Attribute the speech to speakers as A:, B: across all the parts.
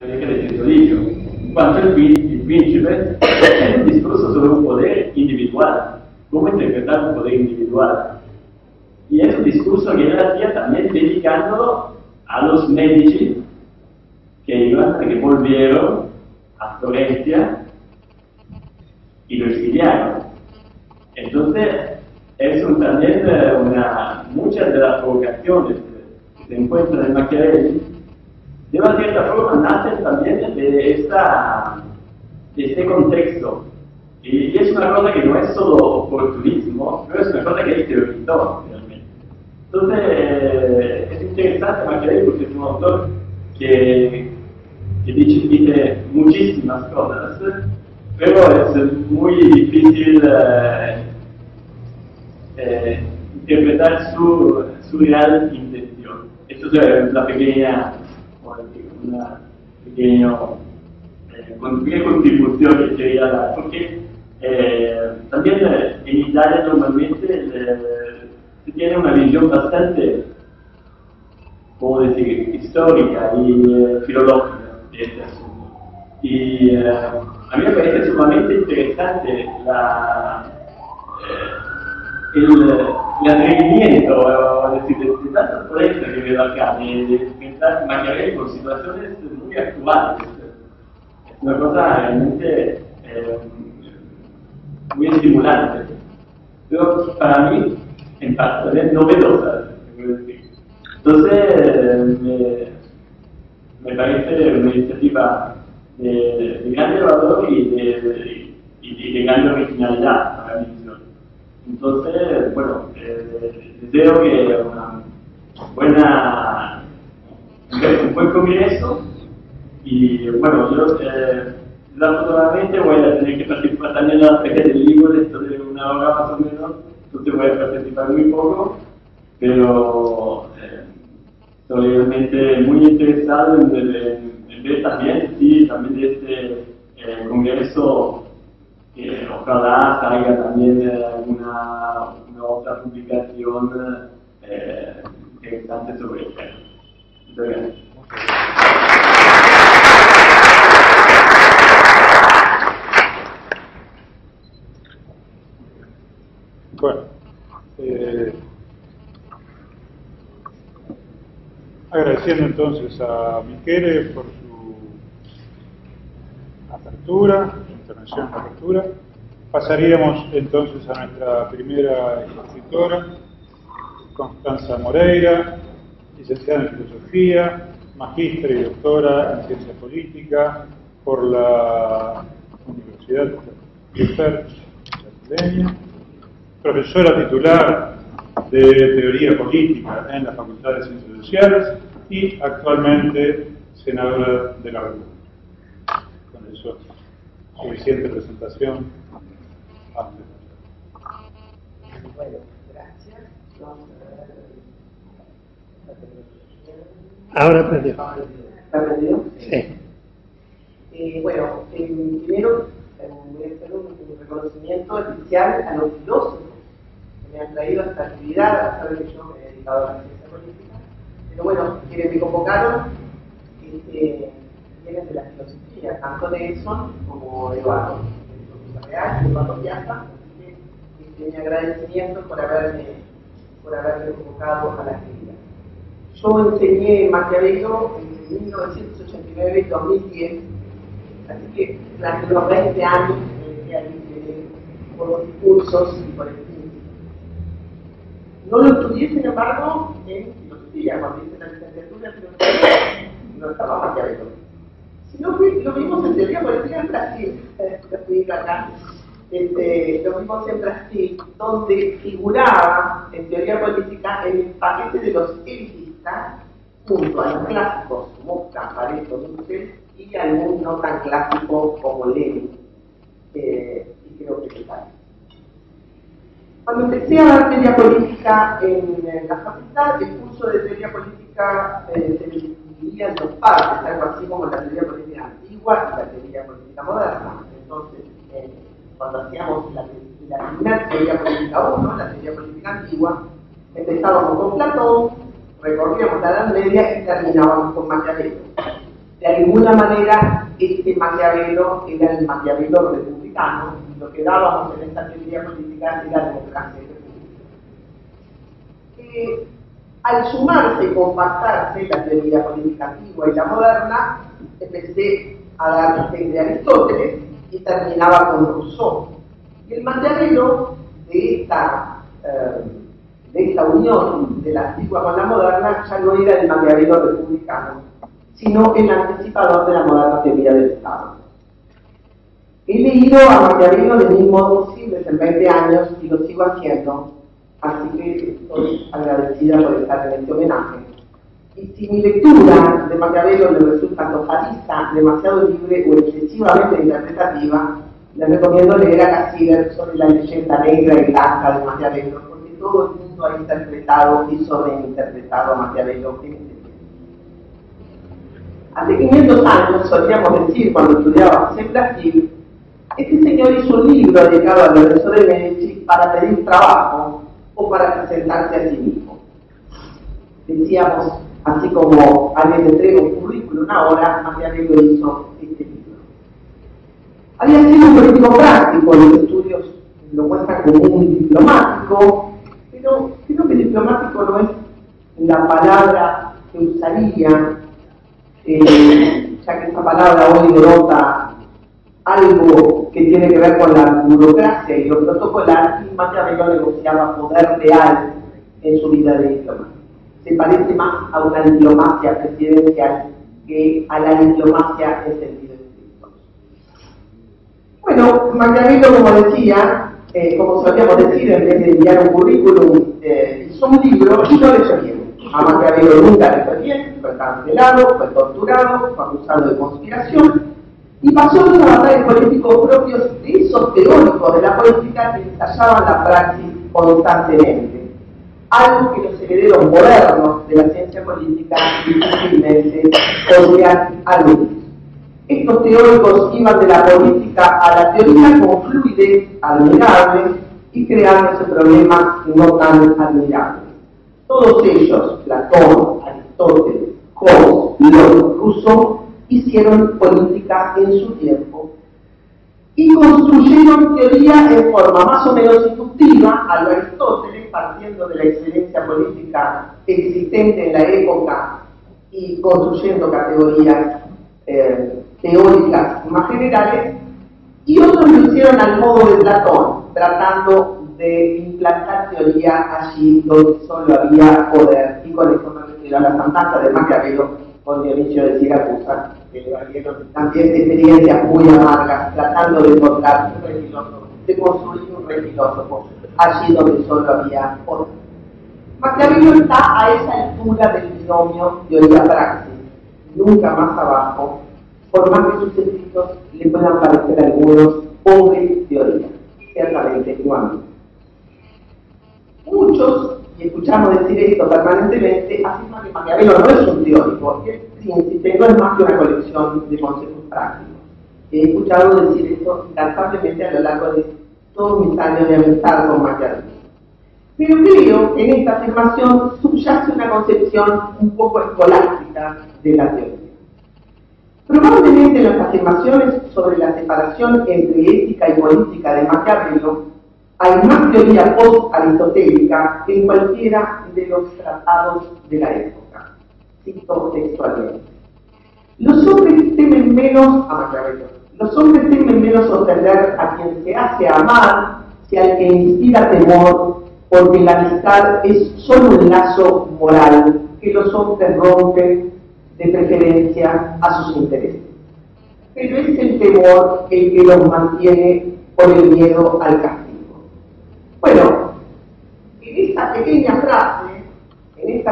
A: de Titolillo, quanto il principe è un discorso sobre un poder individual, cómo interpretar un poder individual. Y es un discurso que él hacía también dedicándolo a los Medici que volvieron a Florencia y lo exiliaron. Entonces, es también muchas de las provocaciones que se encuentran en Machiavelli, de una cierta forma, nacen también de este contexto. Y es una cosa que no es solo oportunismo, pero es una cosa que él teorizó realmente. Entonces, es interesante Machiavelli porque es un autor que dice muchísimas cosas, pero es muy difícil interpretar su real intención. Esto es una pequeña contribución que quería dar, porque también en Italia normalmente se tiene una visión bastante, ¿cómo decir?, histórica y filológica de este asunto. Y a mí me parece sumamente interesante el atrevimiento de tantas polémicas que veo acá, de pensar Machiavelli con situaciones muy actuales. Es una cosa realmente muy estimulante, pero para mí, en parte, es novedosa. Entonces, me parece una iniciativa de grande valor y de grande originalidad para mí. Entonces, bueno, deseo que un buen congreso y bueno, yo desafortunadamente voy a tener que participar también en la feria del libro dentro de una hora más o menos, entonces voy a participar muy poco, pero estoy realmente muy interesado en ver también, sí, también de este congreso. Ojalá salga también alguna otra publicación interesante sobre el tema. Muchas gracias.
B: Bueno, agradeciendo entonces a Michele por su apertura, intervención en la apertura. Pasaríamos entonces a nuestra primera expositora, Constanza Moreira, licenciada en Filosofía, magíster y doctora en Ciencia Política por la Universidad brasileña, profesora titular de Teoría Política en la Facultad de Ciencias Sociales y actualmente senadora de la República. Con eso, suficiente presentación.
C: Bueno, gracias. Ahora aprendió. ¿Aprendió? Sí. Bueno, primero voy a hacer un reconocimiento especial a los filósofos que me han traído a esta actividad. Saben que yo me he dedicado a la ciencia política, pero bueno, quienes me convocaron vienen de la filosofía, tanto Nelson como Eduardo Real y Eduardo Piazza. Mi agradecimiento por haberme convocado a la actividad. Yo enseñé Maquiavelo en 1989 y 2010, así que los 20 años que ahí por los cursos y por el tiempo. No lo estudié, sin embargo, en filosofía, cuando hice la licenciatura en filosofía, no estaba Maquiavelo. Sino que lo vimos en teoría política en Brasil, acá. Lo vimos en Brasil, donde figuraba en teoría política en el paquete de los elitistas, junto a los clásicos como Pareto, Dussel y algún no tan clásico como Lenin, y creo que tal. Cuando empecé a dar teoría política en la facultad, el curso de teoría política se dividía en dos partes, algo así como la teoría política antigua y la teoría política moderna. Entonces, cuando hacíamos la primera teoría política 1, la teoría política antigua, empezábamos con Platón, recorríamos la Edad Media y terminábamos con Maquiavelo. de alguna manera este Maquiavelo era el Maquiavelo republicano, y lo que dábamos en esta teoría política era democracia república. Al sumarse y compactarse la teoría política antigua y la moderna, empecé a dar de Aristóteles y terminaba con Rousseau. Y el Maquiavelo de esta unión de la antigua con la moderna ya no era el Maquiavelo republicano, sino el anticipador de la moderna teoría del Estado. He leído a Maquiavelo de mil modos posibles en 20 años y lo sigo haciendo, así que estoy agradecida por estar en este homenaje. Y si mi lectura de Maquiavelo le resulta antojadiza, demasiado libre o excesivamente interpretativa, les recomiendo leer a Cassirer sobre la leyenda negra y blanca de Maquiavelo, porque todo el mundo ha interpretado y sobreinterpretado a Maquiavelo en este tiempo. Hace 500 años, solíamos decir cuando estudiábamos en Brasil, este señor hizo un libro dedicado a Lorenzo de Medici para pedir trabajo o para presentarse a sí mismo. Decíamos, así como alguien le entrega un currículum ahora, Maquiavelo hizo este libro. Había sido un político práctico, los estudios lo muestran como un diplomático, pero creo que diplomático no es la palabra que usaría, ya que esa palabra hoy denota algo que tiene que ver con la burocracia y lo protocolar, y Maquiavelo negociaba poder real en su vida de diplomático. Se parece más a una diplomacia presidencial que a la diplomacia en sentido estricto. Bueno, Maquiavelo, como decía, como solíamos decir, en vez de enviar un currículum, hizo un libro y no le fue bien. A Maquiavelo nunca le fue bien, fue cancelado, fue torturado, fue acusado de conspiración, y pasó los avatares políticos propios de esos teóricos de la política que ensayaban la praxis constantemente, algo que los herederos modernos de la ciencia política difícilmente podrían aludir. Estos teóricos iban de la política a la teoría con fluidez admirable y creándose problemas no tan admirables. Todos ellos, Platón, Aristóteles, Hobbes, Locke, Rousseau, hicieron política en su tiempo y construyeron teoría en forma más o menos inductiva a lo Aristóteles, partiendo de la excelencia política existente en la época y construyendo categorías teóricas más generales, y otros lo hicieron al modo de Platón, tratando de implantar teoría allí donde solo había poder, y con eso me refiero a las andanzas de Maquiavelo con Dionisio de Siracusa, que le valieron también experiencias muy amargas, tratando de encontrar un rey filósofo, de construir un rey filósofo allí donde solo había poder. Maquiavelo está a esa altura del binomio teoría-praxis, nunca más abajo, por más que sus escritos le puedan parecer a algunos pobres teorías, ciertamente no a mí. Muchos, y escuchamos decir esto permanentemente, afirman que Maquiavelo no es un teórico, que el príncipe no es más que una colección de consejos prácticos. He escuchado decir esto incansablemente a lo largo de todos mis años de amistad con Maquiavelo. Pero creo que en esta afirmación subyace una concepción un poco escolástica de la teoría. Probablemente las afirmaciones sobre la separación entre ética y política de Maquiavelo hay más teoría post-aristotélica que en cualquiera de los tratados de la época. Cito textualmente. Los hombres temen menos a Maquiavelo. Los hombres temen menos ofender a quien se hace amar que al que inspira temor, porque la amistad es solo un lazo moral que los hombres rompen de preferencia a sus intereses. Pero es el temor el que los mantiene por el miedo al castigo. Bueno, en esta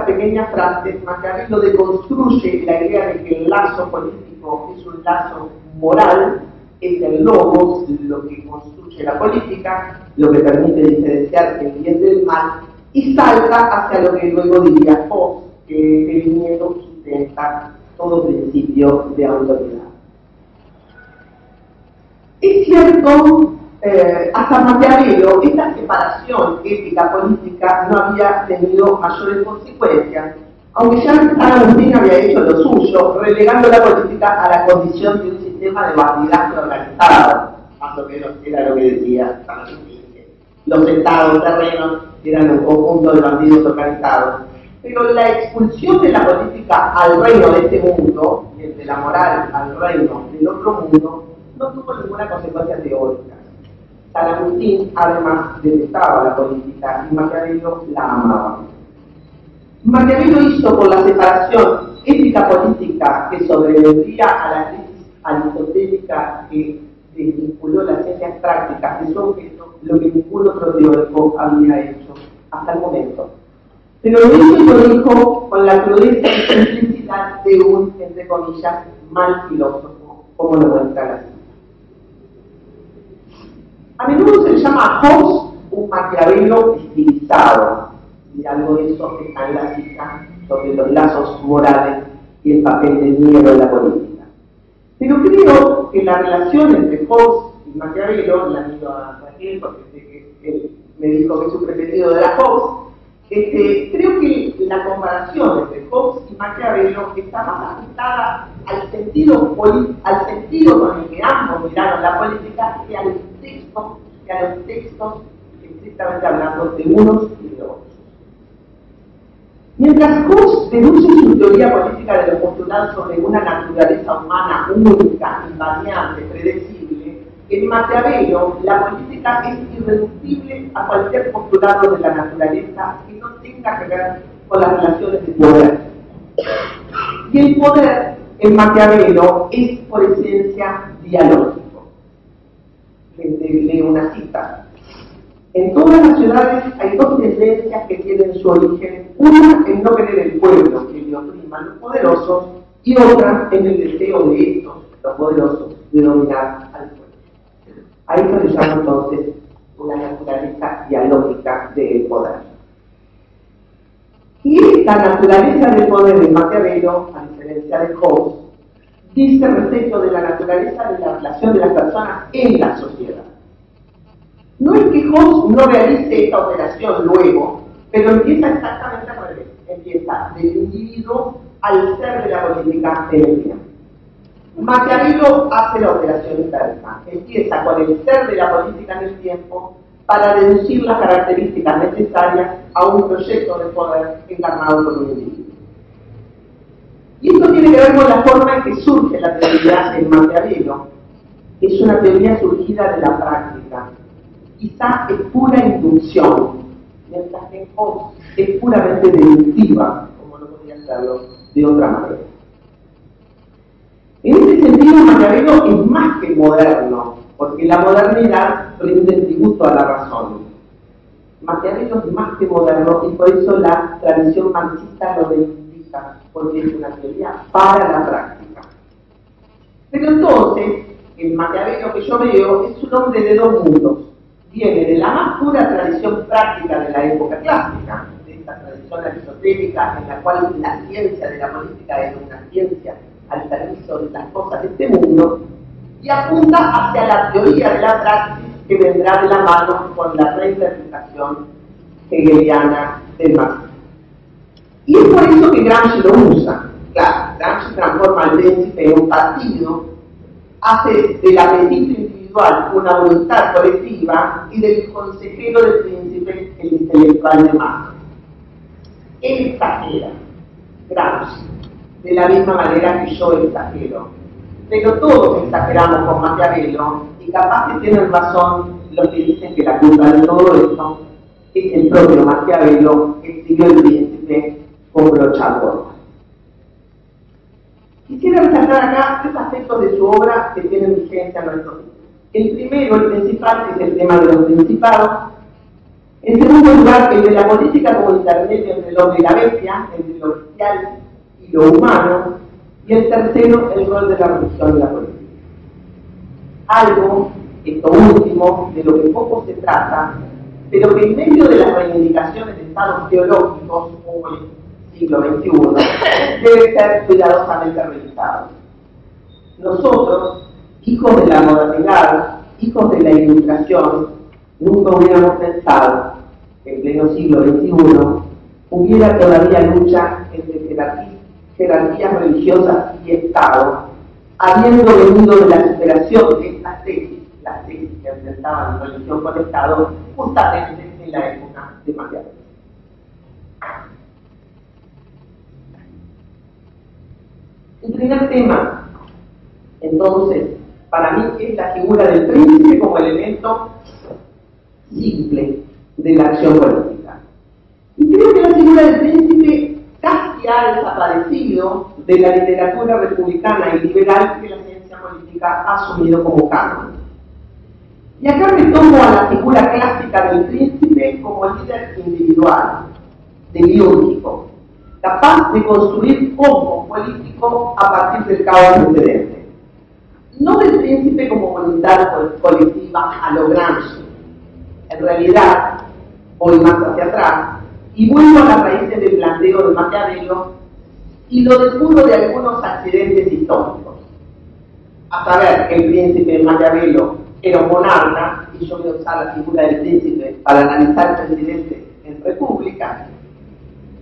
C: pequeña frase, Maquiavelo deconstruye la idea de que el lazo político es un lazo moral, es el logos, lo que construye la política, lo que permite diferenciar el bien del mal, y salta hacia lo que luego diría Hobbes, que el miedo sustenta todo principio de autoridad. Es cierto, hasta Maquiavelo, esta separación ética-política no había tenido mayores consecuencias, Aunque ya San Agustín había hecho lo suyo, relegando la política a la condición de un sistema de bandidaje organizado, más o menos era lo que decía San Agustín, que los estados terrenos eran un conjunto de bandidos organizados. Pero la expulsión de la política al reino de este mundo, y de la moral al reino del otro mundo, no tuvo ninguna consecuencia teórica. San Agustín además detestaba la política y Maquiavelo la amaba. Maquiavelo hizo por la separación ética-política que sobrevendría a la crisis aristotélica que desvinculó las ciencias prácticas de su objeto, lo que ningún otro teórico había hecho hasta el momento. Pero lo hizo y lo dijo con la crudeza y simplicidad de un, entre comillas, mal filósofo, como lo muestra la cita. A menudo se le llama a Hobbes un Maquiavelo estilizado, y algo de eso está en la cita sobre los lazos morales y el papel del miedo en la política. Pero creo que la relación entre Hobbes y Maquiavelo, la miro a Raquel porque sé que él me dijo que su preferido era Hobbes, creo que la comparación entre Hobbes y Maquiavelo está más ajustada al sentido con el que ambos miraron la política que a los textos estrictamente hablando de unos y de otros. Mientras Hobbes deduce su teoría política de los postulados sobre una naturaleza humana única, invariante, predecible, en Maquiavelo la política es irreductible a cualquier postulado de la naturaleza que no tenga que ver con las relaciones de poder. Y el poder en Maquiavelo es por esencia dialógico. Leo una cita. En todas las ciudades hay dos tendencias que tienen su origen, una en no querer el pueblo que le oprima a los poderosos y otra en el deseo de estos, los poderosos, de dominar al pueblo. A esto le llamo entonces una naturaleza dialógica del poder. Y esta naturaleza del poder de Maquiavelo, a diferencia de Hobbes, dice respecto de la naturaleza de la relación de las personas en la sociedad. No es que Hobbes no realice esta operación luego, pero empieza exactamente al revés. Empieza del individuo al ser de la política en el tiempo. Maquiavelo hace la operación inversa. Empieza con el ser de la política en el tiempo para deducir las características necesarias a un proyecto de poder encarnado por un individuo. Y esto tiene que ver con la forma en que surge la teoría en Maquiavelo. Es una teoría surgida de la práctica. Quizá es pura inducción, mientras que en Hobbes es puramente deductiva, como no podría hacerlo de otra manera. En este sentido, Maquiavelo es más que moderno, porque la modernidad rinde tributo a la razón. Maquiavelo es más que moderno y por eso la tradición marxista lo reivindica, porque es una teoría para la práctica. Pero entonces, el Maquiavelo que yo veo es un hombre de dos mundos. Viene de la más pura tradición práctica de la época clásica, de esta tradición aristotélica en la cual la ciencia de la política es una ciencia al servicio de las cosas de este mundo, y apunta hacia la teoría de la praxis que vendrá de la mano con la reinterpretación hegeliana del marxismo. Y es por eso que Gramsci lo usa. Claro, Gramsci transforma al príncipe en un partido, hace del apetito individual una voluntad colectiva y del consejero del príncipe el intelectual de masa. Él exagera, Gramsci, de la misma manera que yo exagero. Pero todos exageramos con Maquiavelo y capaz que tienen razón los que dicen que la culpa de todo esto es el propio Maquiavelo que escribió El Príncipe con brocha gorda. Quisiera resaltar acá tres aspectos de su obra que tienen vigencia en nuestro tiempo. El primero, el principal, es el tema de los principados. En segundo lugar, el de la política como intermedio entre el hombre y la bestia, entre lo bestial y lo humano. Y el tercero, el rol de la religión y la política. Algo, esto último, de lo que poco se trata, pero que en medio de las reivindicaciones de estados teológicos, como el siglo XXI, debe ser cuidadosamente revisado. Nosotros, hijos de la modernidad, hijos de la ilustración, nunca hubiéramos pensado, en pleno siglo XXI, hubiera todavía lucha entre jerarquías religiosas y Estado, habiendo venido de la superación de estas tesis, las tesis que enfrentaban religión con Estado, justamente en la época de Maquiavelo. El primer tema, entonces, para mí es la figura del príncipe como elemento simple de la acción política. Y creo que la figura del príncipe casi ha desaparecido de la literatura republicana y liberal que la ciencia política ha asumido como canon. Y acá retomo a la figura clásica del príncipe como líder individual, demiúrgico, capaz de construir cosmos político a partir del caos precedente. No del príncipe como voluntad colectiva a lo Gramsci. En realidad, voy más hacia atrás y vuelvo a las raíces del planteo de Maquiavelo y lo depuro de algunos accidentes históricos. A saber, que el príncipe Maquiavelo era un monarca, y yo voy a usar la figura del príncipe para analizar presidentes en república,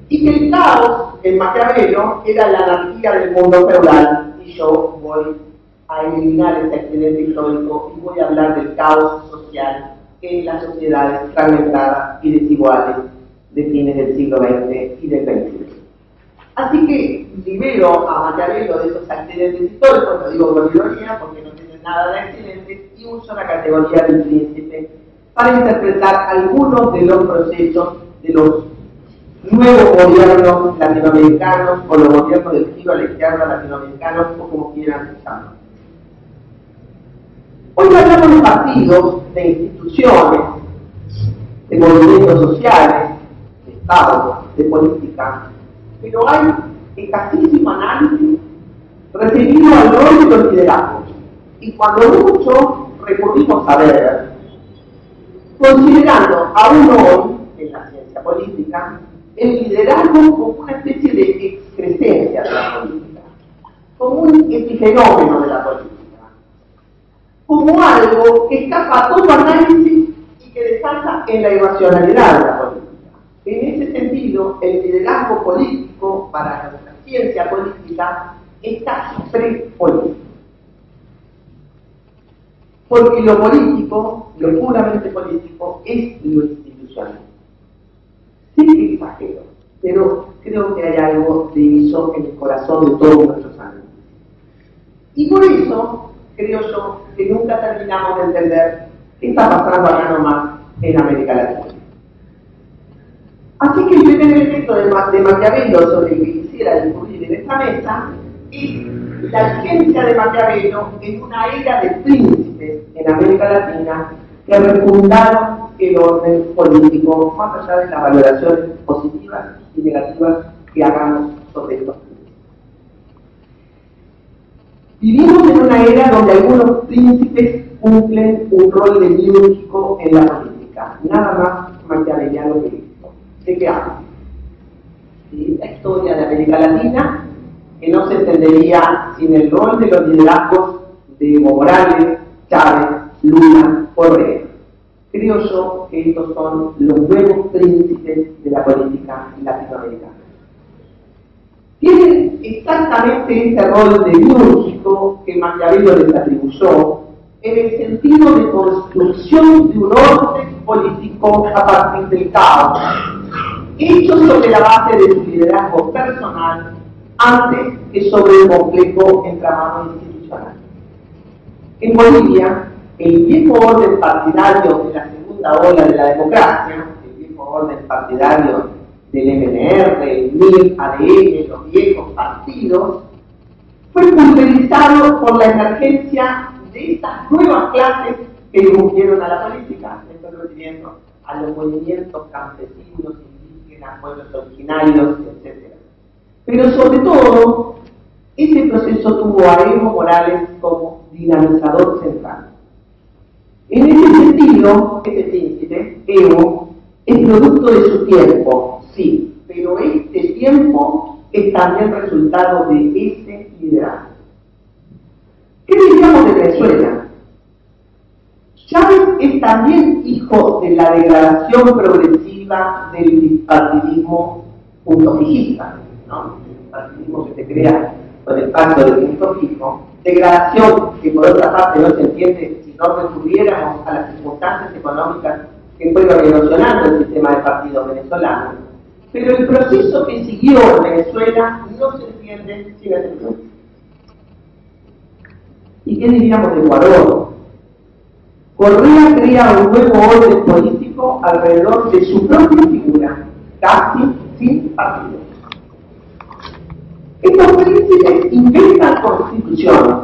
C: y que el caos en Maquiavelo era la anarquía del mundo feudal, y yo voy a eliminar ese accidente histórico y voy a hablar del caos social en las sociedades fragmentadas y desiguales de fines del siglo XX y del XX. Así que libero a Maquiavelo de esos accidentes históricos, lo digo con ironía porque no tiene nada de accidentes, y uso la categoría del príncipe para interpretar algunos de los procesos de los nuevos gobiernos latinoamericanos o los gobiernos del giro a la izquierda latinoamericanos o como quieran llamarlo. Hoy hablamos de partidos, de instituciones, de movimientos sociales, de Estado, de política, pero hay escasísimo análisis referido al rol de los liderazgos. Y cuando mucho recurrimos a ver, considerando aún hoy, en la ciencia política, el liderazgo como una especie de excrescencia de la política, como un epifenómeno de la política, como algo que escapa a todo análisis y que descansa en la irracionalidad de la política. En ese sentido, el liderazgo político para nuestra ciencia política es casi pre-político. Porque lo político, lo puramente político, es lo institucional. Sí que exagero, pero creo que hay algo de eso en el corazón de todos nuestros años. Y por eso, creo yo, que nunca terminamos de entender qué está pasando acá nomás en América Latina. Así que el primer efecto de Maquiavelo sobre el que quisiera discutir en esta mesa es la vigencia de Maquiavelo en una era de príncipes en América Latina que refundaron el orden político, más allá de las valoraciones positivas y negativas que hagamos sobre estos príncipes. Vivimos en una era donde algunos príncipes cumplen un rol demiúrgico en la política, nada más maquiaveliano que esto. ¿De qué hablo? ¿Sí? La historia de América Latina, que no se entendería sin el rol de los liderazgos de Evo Morales, Chávez, Lula o Reyes. Creo yo que estos son los nuevos príncipes de la política latinoamericana. Tienen exactamente ese rol demiúrgico que Maquiavelo les atribuyó en el sentido de construcción de un orden político a partir del caos, hecho sobre la base de su liderazgo personal antes que sobre el complejo entramado institucional. En Bolivia, el viejo orden partidario de la segunda ola de la democracia, el viejo orden partidario del MNR, el MIR, ADN, los viejos partidos, fue pulverizado por la emergencia de estas nuevas clases que irrumpieron a la política. Me estoy refiriendo a los movimientos campesinos, indígenas, pueblos originarios, etc. Pero sobre todo, este proceso tuvo a Evo Morales como dinamizador central. En ese sentido, este príncipe, Evo, es producto de su tiempo, sí, pero este tiempo es también resultado de ese liderazgo. ¿Qué diríamos de Venezuela? Chávez es también hijo de la degradación progresiva del bipartidismo punto fijista, ¿no? El partidismo que se crea con el pacto del punto fijo, degradación que por otra parte no se entiende si no recurriéramos a las circunstancias económicas que fueron erosionando el sistema de partidos venezolano, pero el proceso que siguió en Venezuela no se entiende sin ese proceso. ¿Y qué diríamos de Ecuador? Correa crea un nuevo orden político alrededor de su propia figura, casi sin partido. Estos príncipes inventan constituciones,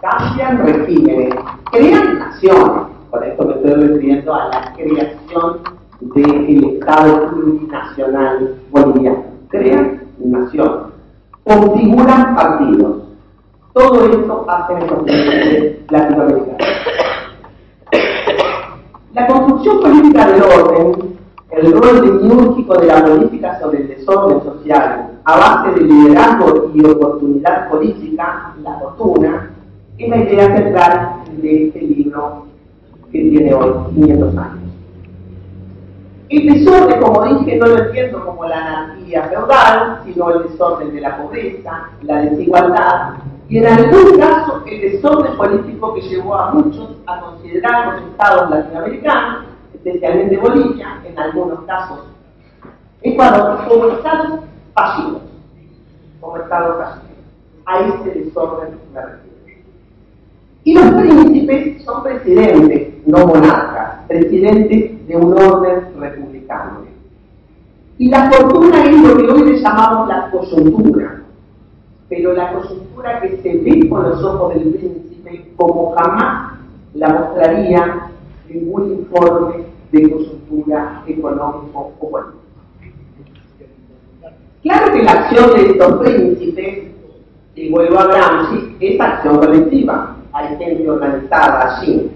C: cambian regímenes, crean naciones. Por esto me estoy refiriendo a la creación del Estado plurinacional boliviano. Crean naciones, configuran partidos. Todo esto hacen estos países latinoamericanos. La construcción política del orden, el rol demiúrgico de la política sobre el desorden social, a base de liderazgo y oportunidad política, la fortuna, es la idea central de este libro que tiene hoy 500 años. El desorden, como dije, no lo entiendo como la anarquía feudal, sino el desorden de la pobreza, la desigualdad, y en algún caso el desorden político que llevó a muchos a considerar los estados latinoamericanos, especialmente Bolivia, en algunos casos Ecuador, como estados pasivos, a este desorden me refiero. Y los príncipes son presidentes, no monarcas, presidentes de un orden republicano. Y la fortuna es lo que hoy le llamamos la coyuntura, pero la coyuntura que se ve con los ojos del príncipe como jamás la mostraría ningún informe de coyuntura económico o político. Claro que la acción de estos príncipes, y vuelvo a Gramsci, es acción colectiva. Hay gente organizada allí,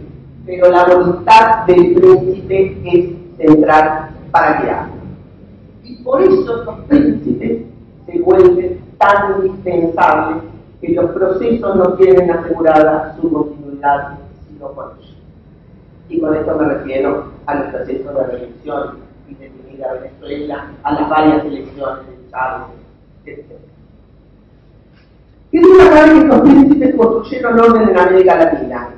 C: pero la voluntad del príncipe es central para guiar. Y por eso los príncipes se vuelven tan indispensables que los procesos no tienen asegurada su continuidad sino con ellos. Y con esto me refiero a los procesos de reelección y definir a Venezuela, a las varias elecciones de Chávez, etc. ¿Qué duda cabe que estos príncipes construyeron orden en América Latina?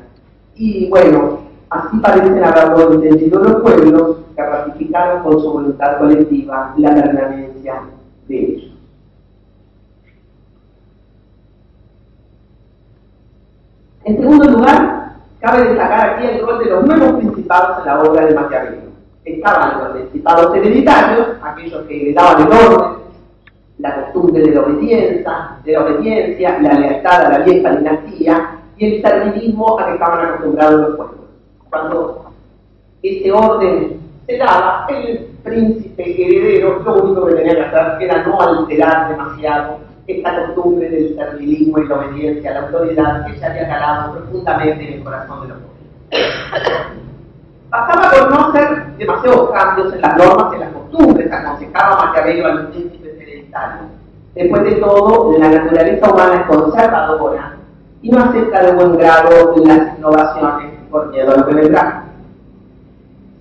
C: Y bueno, así parecen haberlo entendido los pueblos que ratificaron con su voluntad colectiva la permanencia de ellos. En segundo lugar, cabe destacar aquí el rol de los nuevos principados en la obra de Maquiavelo. Estaban los principados hereditarios, aquellos que heredaban el orden, la costumbre de la obediencia, la lealtad a la vieja dinastía y el servilismo a que estaban acostumbrados los pueblos. Cuando ese orden se daba, el príncipe heredero lo único que tenía que hacer era no alterar demasiado esta costumbre del servilismo y la obediencia a la autoridad que se había calado profundamente en el corazón de los pueblos. Bastaba por no hacer demasiados cambios en las normas y en las costumbres, aconsejaba Maquiavelo a los príncipes hereditarios. Después de todo, la naturaleza humana es conservadora y no acepta de buen grado las innovaciones por miedo a lo que vendrá.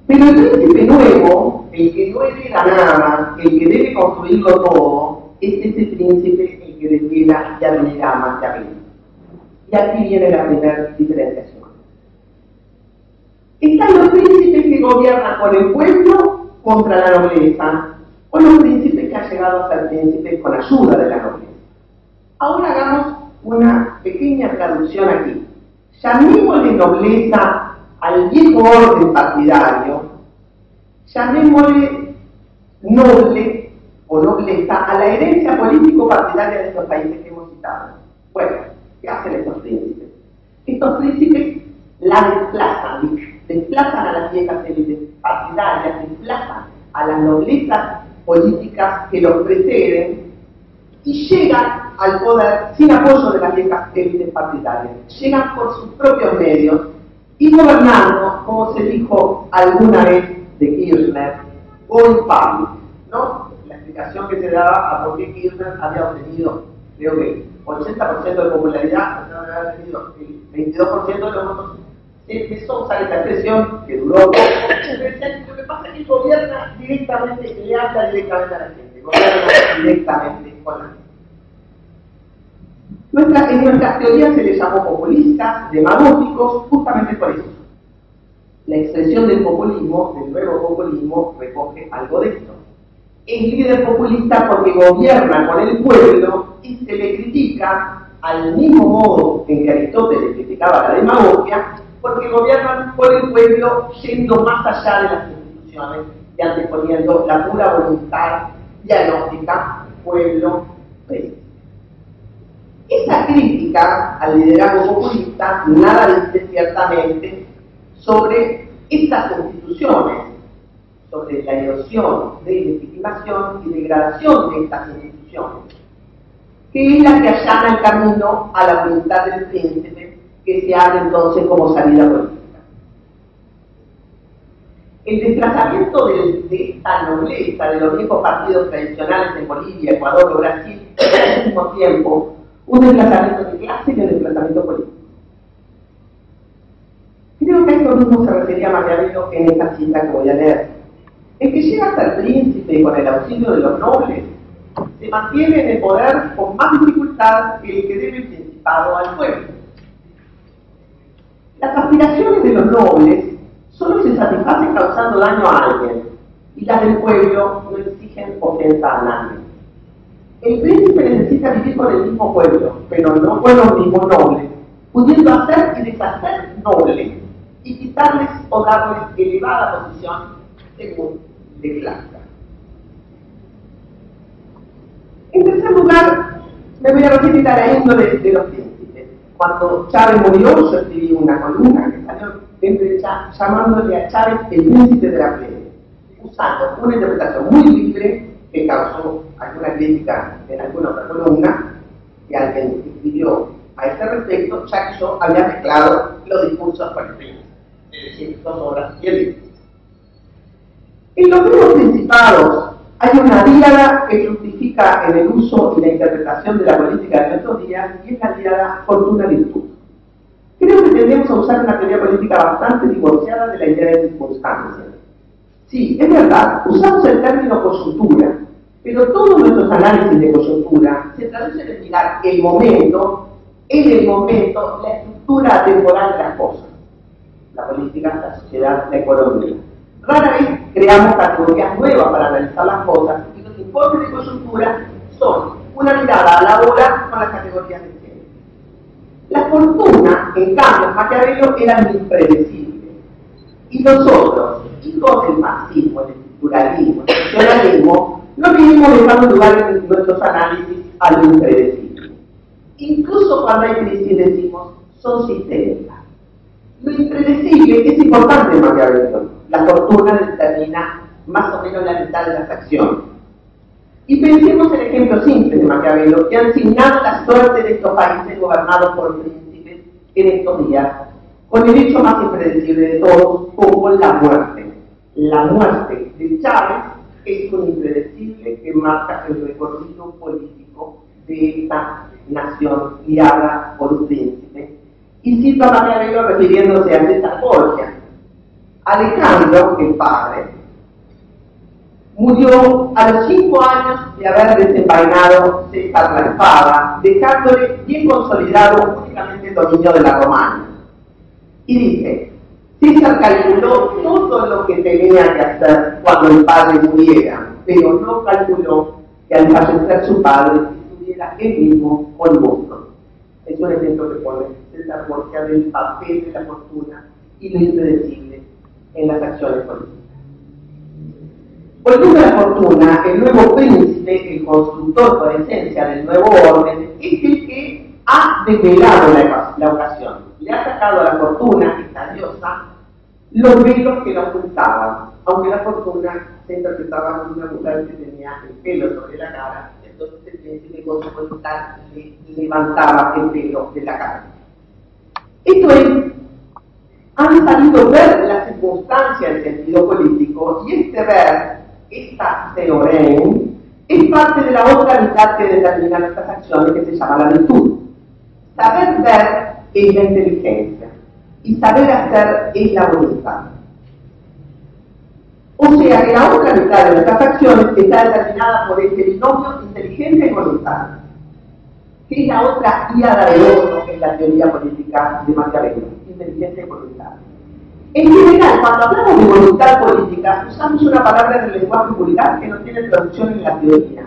C: Pero el príncipe nuevo, el que no hereda nada, el que debe construirlo todo, es ese príncipe el que desvela y admira a Maquiavelo. Y aquí viene la primera diferenciación. Están los príncipes que gobiernan por el pueblo contra la nobleza, o los príncipes que han llegado a ser príncipes con ayuda de la nobleza. Ahora hagamos una pequeña traducción aquí. Llamémosle nobleza al viejo orden partidario, llamémosle noble o nobleza a la herencia político-partidaria de estos países que hemos citado. Bueno, ¿qué hacen estos príncipes? Estos príncipes la desplazan a las viejas élites partidarias, desplazan a las noblezas políticas que los preceden y llegan al poder sin apoyo de las viejas élites partidarias. Llegan por sus propios medios y gobernando, como se dijo alguna vez de Kirchner, going public, ¿no? La explicación que se daba a por qué Kirchner había obtenido, creo que 80% de popularidad, había tenido el 22% de los votos. Empezó a usar esta expresión que duró poco. Lo que pasa es que gobierna directamente, le habla directamente a la gente. gobiernan directamente con la gente. En nuestras teorías se les llamó populistas, demagógicos, justamente por eso. La expresión del populismo, del nuevo populismo, recoge algo de esto. Es líder populista porque gobierna con el pueblo y se le critica al mismo modo en que Aristóteles criticaba la demagogia, porque gobiernan con el pueblo yendo más allá de las instituciones y anteponiendo la pura voluntad diagnóstica pueblo-rey. Esa crítica al liderazgo populista nada dice ciertamente sobre estas instituciones, sobre la erosión de legitimación y degradación de estas instituciones, que es la que allana el camino a la voluntad del príncipe, que se abre entonces como salida política. El desplazamiento de esta nobleza de los viejos partidos tradicionales en Bolivia, Ecuador o Brasil es al mismo tiempo un desplazamiento de clase y un desplazamiento político. Creo que a esto mismo se refería Maquiavelo en esta cita que voy a leer. El que llega a ser príncipe con el auxilio de los nobles se mantiene en el poder con más dificultad que el que debe el principado al pueblo. Las aspiraciones de los nobles solo se satisfacen causando daño a alguien, y las del pueblo no exigen ofensa a nadie. El príncipe necesita vivir con el mismo pueblo, pero no con los mismos nobles, pudiendo hacer y deshacer nobles, y quitarles o darles elevada posición según le plazca. En tercer lugar, me voy a referir a la índole de los príncipes. Cuando Chávez murió, yo escribí una columna que salió en derecha llamándole a Chávez el príncipe de la plebe, usando una interpretación muy libre que causó alguna crítica en alguna otra columna que alguien escribió a este respecto, ya que yo había mezclado los discursos con el príncipe, es decir, 2 obras y el libro. En los nuevos principados hay una díada que justifica en el uso y la interpretación de la política de nuestros días, y es la díada fortuna-virtud. Creo que tendríamos a usar una teoría política bastante divorciada de la idea de circunstancias. Sí, es verdad, usamos el término coyuntura, pero todos nuestros análisis de coyuntura se traducen en mirar el momento, la estructura temporal de las cosas. La política, la sociedad, la economía. Rara vez creamos categorías nuevas para analizar las cosas, y los informes de coyuntura son una mirada a la hora con las categorías de tiempo. La fortuna, en cambio, en Maquiavelo era muy impredecible. Y nosotros, hijos del marxismo, del estructuralismo, del nacionalismo, no vivimos dejando lugar en nuestros análisis a lo impredecible. Incluso cuando hay crisis decimos, son sistémicas. Lo impredecible es importante en Maquiavelo. La fortuna determina más o menos la mitad de las acciones. Y pensemos en ejemplos simples de Maquiavelo que han signado la suerte de estos países gobernados por príncipes en estos días, con el hecho más impredecible de todos, como la muerte. La muerte de Chávez es un impredecible que marca el recorrido político de esta nación guiada por un príncipe. Y cito a Maquiavelo refiriéndose a César Borgia. Alejandro, el padre, murió a los 5 años de haber desenvainado César la espada, dejándole bien consolidado únicamente el dominio de la Romana. Y dice, César calculó todo lo que tenía que hacer cuando el padre muriera, pero no calculó que al fallecer su padre estuviera él mismo con gusto. Es un ejemplo que pone César Borgia del papel de la fortuna y lo impredecible en las acciones políticas. Volviendo a la fortuna, el nuevo príncipe, el constructor por esencia del nuevo orden, es el que ha desvelado la ocasión. Le ha sacado a la fortuna, esta diosa, los velos que la ocultaban, aunque la fortuna se interpretaba como una mujer que tenía el pelo sobre la cara, entonces el príncipe con su voluntad le levantaba el pelo de la cara. Esto es, han sabido ver la circunstancia en sentido político, y este ver, esta teorema, es parte de la otra mitad que determina nuestras acciones, que se llama la virtud. Saber ver es la inteligencia, y saber hacer es la voluntad. O O sea que la otra mitad de nuestras acciones está determinada por este binomio inteligencia y voluntad, que es la otra guiada de oro en la teoría política de Maquiavelo, inteligencia y voluntad. En general, cuando hablamos de voluntad política, usamos una palabra del lenguaje vulgar que no tiene traducción en la teoría,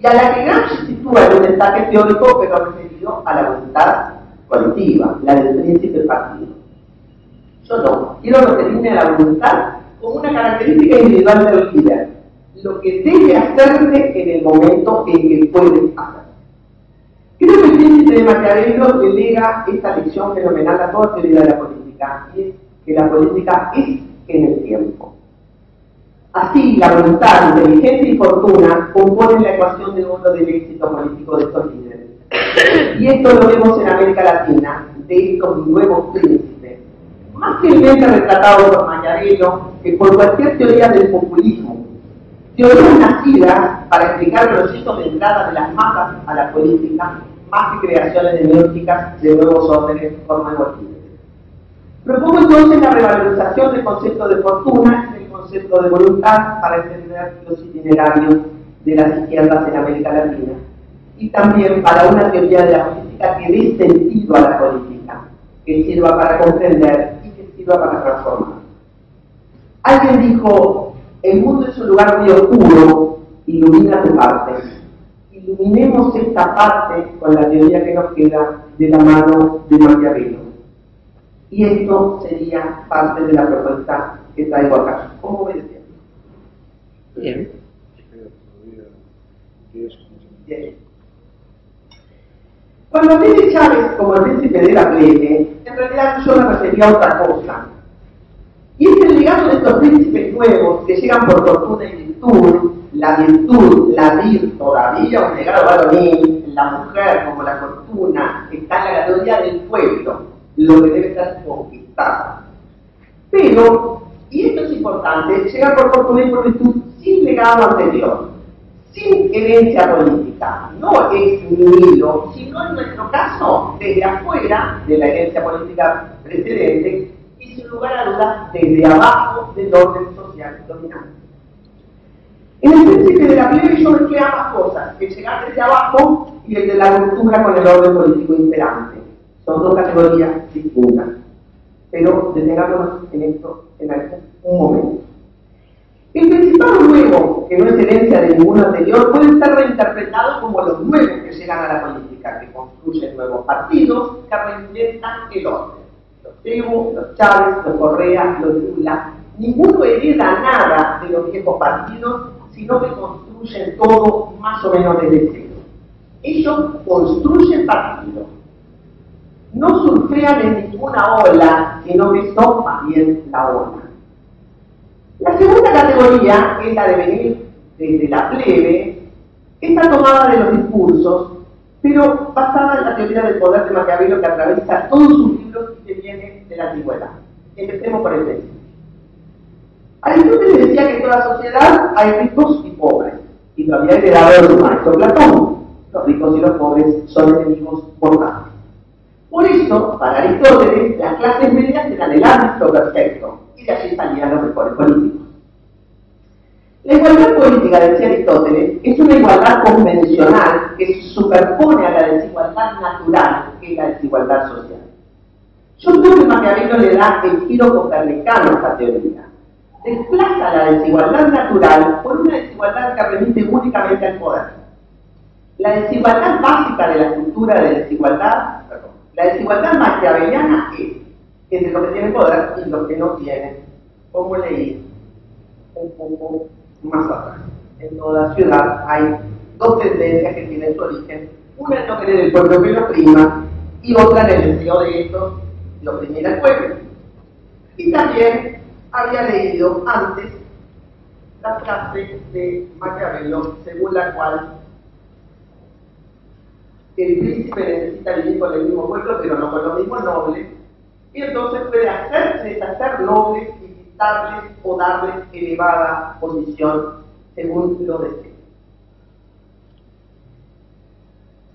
C: y a la que Gramsci sitúa en un destaque teórico, pero referido a la voluntad colectiva, la del príncipe partido. Yo no, quiero referirme a la voluntad como una característica individual del líder, lo que debe hacerse en el momento en que puede hacer. Creo que el príncipe de Maquiavelo le lega esta lección fenomenal a toda teoría de la política, y es que la política es en el tiempo. Así, la voluntad, inteligencia y fortuna componen la ecuación de oro del éxito político de estos líderes. Y esto lo vemos en América Latina, de estos nuevos príncipes, más fielmente retratados por Maquiavelo que por cualquier teoría del populismo. Teorías nacidas para explicar procesos de entrada de las masas a la política, más que creaciones de nuevos órdenes por nuevos líderes. Propongo entonces la revalorización del concepto de fortuna y del concepto de voluntad para entender los itinerarios de las izquierdas en América Latina, y también para una teoría de la política que dé sentido a la política, que sirva para comprender y que sirva para transformar. Alguien dijo: el mundo es un lugar muy oscuro, ilumina tu parte. Iluminemos esta parte con la teoría que nos queda de la mano de Maquiavelo. Y esto sería parte de la propuesta que traigo acá. ¿Cómo ves? Bien. Bien. Cuando hablé de Chávez como el príncipe de la plebe, en realidad yo me refería a otra cosa. Y es el legado de estos príncipes nuevos que llegan por fortuna y virtud, la vir todavía un legado varonil, la mujer como la fortuna, está en la categoría del pueblo, lo que debe ser conquistado. Pero, y esto es importante, llegar por fortuna y por virtud sin legado anterior, sin herencia política, no es nihilo, sino en nuestro caso, desde afuera de la herencia política precedente, y sin lugar a dudas desde abajo del orden social dominante. En el príncipe de la plebe yo mezclé ambas cosas, el llegar desde abajo y el de la ruptura con el orden político imperante. Son dos categorías distintas, pero detengámonos en esto en algún momento. El principal nuevo, que no es herencia de ninguno anterior, puede ser reinterpretado como los nuevos que llegan a la política, que construyen nuevos partidos que reinventan el orden. Los Evo, los Chávez, los Correa, los Lula, ninguno hereda nada de los viejos partidos, sino que construyen todo más o menos desde cero. Ellos construyen partidos, no surfean en ninguna ola, sino que son más bien la ola. La segunda categoría, que es la de venir desde la plebe, está tomada de los discursos, pero basada en la teoría del poder de Maquiavelo que atraviesa todos sus libros y que viene de la antigüedad. Empecemos por el principio. Aristóteles decía que en toda sociedad hay ricos y pobres, y lo había heredado de su maestro Platón. Los ricos y los pobres son enemigos mortales. Por eso, para Aristóteles, las clases medias eran el ámbito perfecto, y de allí salían los mejores políticos. La igualdad política, decía Aristóteles, es una igualdad convencional que se superpone a la desigualdad natural, que es la desigualdad social. Yo creo que Maquiavelo le da el giro copernicano a esta teoría. Desplaza la desigualdad natural por una desigualdad que remite únicamente al poder. La desigualdad básica de la estructura de desigualdad, la desigualdad maquiaveliana es entre los que tienen poder y los que no tienen, como leí un poco más atrás. En toda ciudad hay dos tendencias que tienen su origen, una en no querer el pueblo que lo oprima y otra en el deseo de estos de oprimir al pueblo. Y también había leído antes la frase de Maquiavelo según la cual el príncipe necesita vivir con el mismo pueblo pero no con los mismos nobles, y entonces puede hacerse deshacer nobles y quitarles o darles elevada posición según lo desee.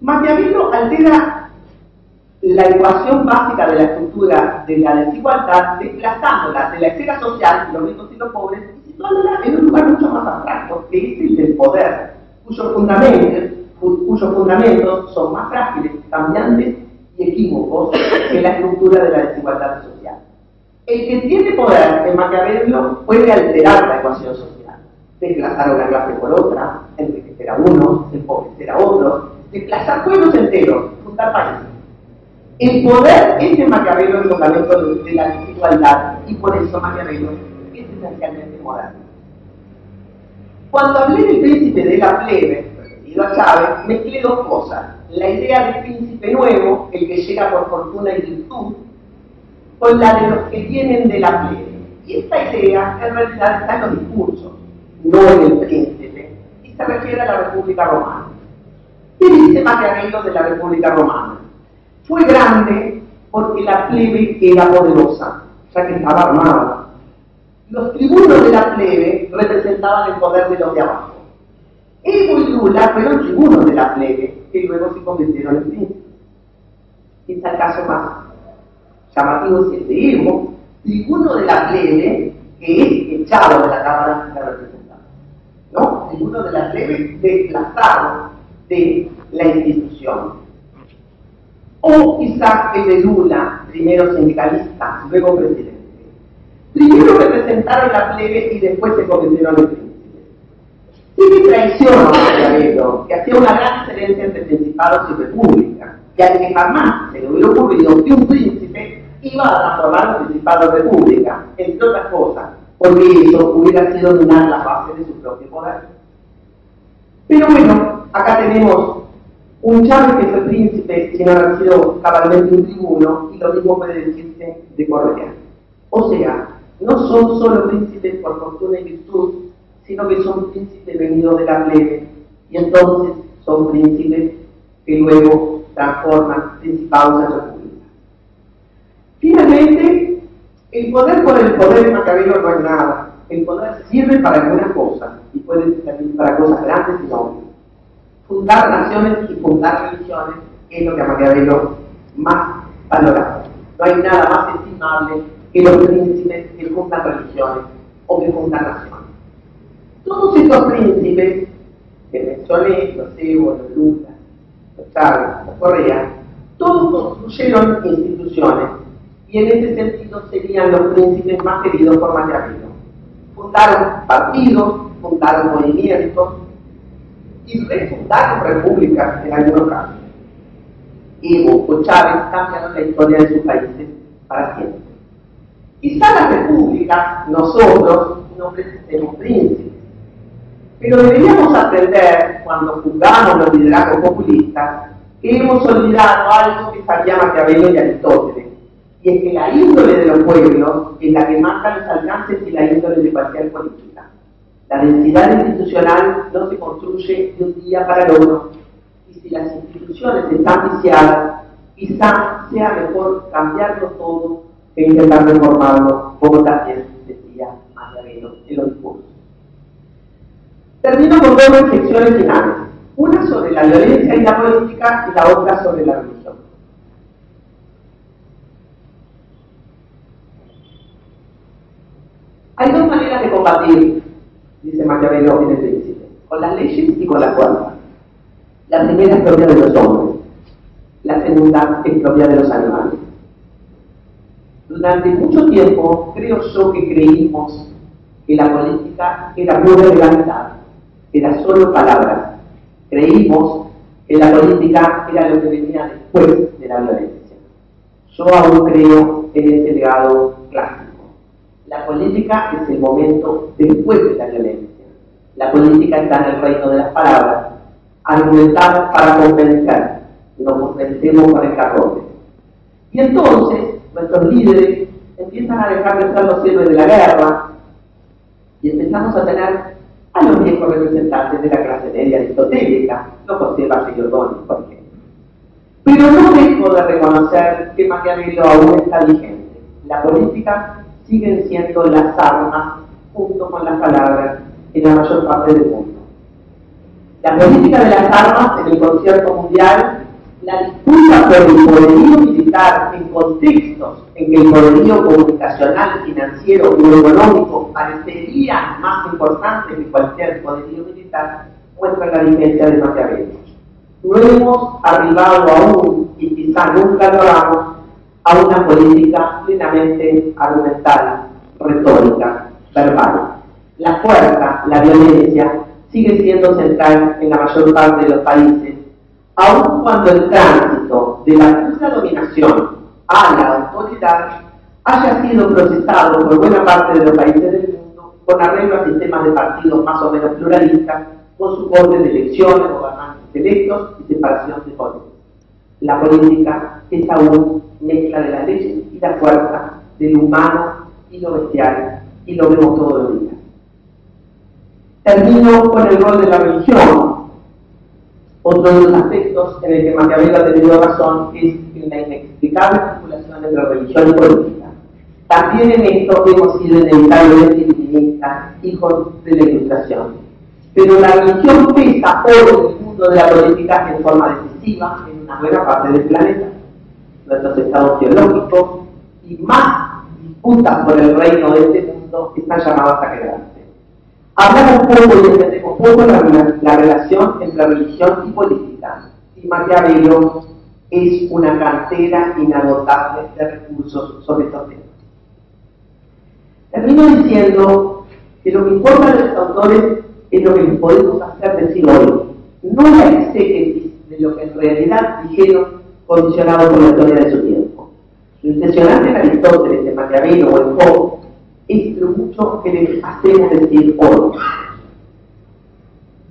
C: Maquiavelo altera la ecuación básica de la estructura de la desigualdad, desplazándola de la esfera social, los ricos y los pobres, y situándola en un lugar mucho más abstracto, que es el del poder, cuyos fundamentos son más frágiles, cambiantes y equívocos que la estructura de la desigualdad social. El que tiene poder en Maquiavelo puede alterar la ecuación social, desplazar a una clase por otra, enriquecer a unos, empobrecer a otros, desplazar pueblos enteros, fundar países. El poder es en Maquiavelo el fundamento de la desigualdad, y por eso Maquiavelo es esencialmente moderno. Cuando hablé del príncipe de la plebe, referido a Chávez, mezclé dos cosas: la idea del príncipe nuevo, el que llega por fortuna y virtud, con la de los que vienen de la plebe. Y esta idea en realidad está en los discursos, no en el príncipe, y se refiere a la República Romana. ¿Qué dice Maquiavelo de la República Romana? Fue grande porque la plebe era poderosa, ya que estaba armada. Los tribunos de la plebe representaban el poder de los de abajo. Evo y Lula fueron tribunos de la plebe, que luego se convirtieron en príncipes. Este es el caso más llamativo, es el de Evo, tribuno de la plebe, que es echado de la Cámara de Representantes, ¿no? Tribuno de la plebe desplazado de la institución. O quizás el de Lula, primero sindicalista, luego presidente. Primero representaron la plebe y después se convirtieron en príncipes. Sí que traicionó a Maquiavelo, que hacía una gran diferencia entre principados y repúblicas, y al que jamás se le hubiera ocurrido que un príncipe iba a transformar los principados en república, entre otras cosas, porque eso hubiera sido minar la base de su propio poder. Pero bueno, acá tenemos un Chávez que fue príncipe sin haber sido cabalmente un tribuno, y lo mismo puede decirse de Correa. O sea, no son solo príncipes por fortuna y virtud, sino que son príncipes venidos de la plebe, y entonces son príncipes que luego transforman principados en repúblicas. Finalmente, el poder por el poder en Maquiavelo no es nada. El poder sirve para algunas cosas, y puede servir para cosas grandes y nobles. Fundar naciones y fundar religiones es lo que a Maquiavelo más valoraba. No hay nada más estimable que los príncipes que fundan religiones o que fundan naciones. Todos estos príncipes que mencioné, los Evo, los Lula, los Chávez, los Correa, todos construyeron instituciones, y en ese sentido serían los príncipes más queridos por Maquiavelo. Fundaron partidos, fundaron movimientos y refundaron repúblicas en algunos casos. Evo o Chávez cambiaron la historia de sus países para siempre. Quizá las repúblicas, nosotros, no precisemos príncipes, pero deberíamos aprender, cuando juzgamos los liderazgos populistas, que hemos olvidado algo que sabía Maquiavelo y Aristóteles, y es que la índole de los pueblos es la que marca los alcances y la índole de cualquier política. La densidad institucional no se construye de un día para el otro, y si las instituciones están viciadas, quizá sea mejor cambiarlo todo que intentar reformarlo, como también decía Maquiavelo en los discursos. Termino con dos reflexiones finales, una sobre la violencia y la política y la otra sobre la religión. Hay dos maneras de combatir, dice Maquiavelo en El Príncipe, con las leyes y con la fuerza. La primera es propia de los hombres, la segunda es propia de los animales. Durante mucho tiempo creo yo que creímos que la política era pura legalidad, era solo palabras. Creímos que la política era lo que venía después de la violencia. Yo aún creo en ese legado clásico. La política es el momento después de la violencia. La política está en el reino de las palabras. Argumentar para convencer. Nos convencemos con el carrote. Y entonces, nuestros líderes empiezan a dejar de ser los héroes de la guerra, y empezamos a tener a los viejos representantes de la clase media aristotélica, no José Valle y Ordóñez, por ejemplo. Pero no dejo de reconocer que Maquiavelo aún está vigente. La política siguen siendo las armas, junto con las palabras, en la mayor parte del mundo. La política de las armas en el concierto mundial La disputa por el poderío militar en contextos en que el poderío comunicacional, financiero o económico parecería más importante que cualquier poderío militar, muestra la diferencia de Maquiavelo. No hemos arribado aún, y quizá nunca lo hagamos, a una política plenamente argumental, retórica, verbal. La fuerza, la violencia, sigue siendo central en la mayor parte de los países, aun cuando el tránsito de la pura dominación a la autoridad haya sido procesado por buena parte de los países del mundo con arreglo a sistemas de partidos más o menos pluralistas, con su orden de elecciones, gobernantes electos y separación de poderes. La política es aún mezcla de la ley y la fuerza, de lo humano y lo bestial, y lo vemos todos los días. Termino con el rol de la religión. Otro de los aspectos en el que Maquiavelo ha tenido razón es en la inexplicable vinculación entre religión y política. También en esto hemos sido inevitablemente iluministas, hijos de la Ilustración. Pero la religión pesa hoy en el mundo de la política en forma decisiva en una buena parte del planeta. Nuestros estados teológicos y más disputas por el reino de este mundo están llamadas a quedarse. Hablamos poco y entendemos poco la relación entre religión y política, y Maquiavelo es una cantera inagotable de recursos sobre estos temas. Termino diciendo que lo que importa a los autores es lo que les podemos hacer decir hoy, no la exégesis de lo que en realidad dijeron condicionado por la historia de su tiempo. Lo impresionante en Aristóteles, en Maquiavelo o en Hobbes es lo mucho que les hacemos decir hoy.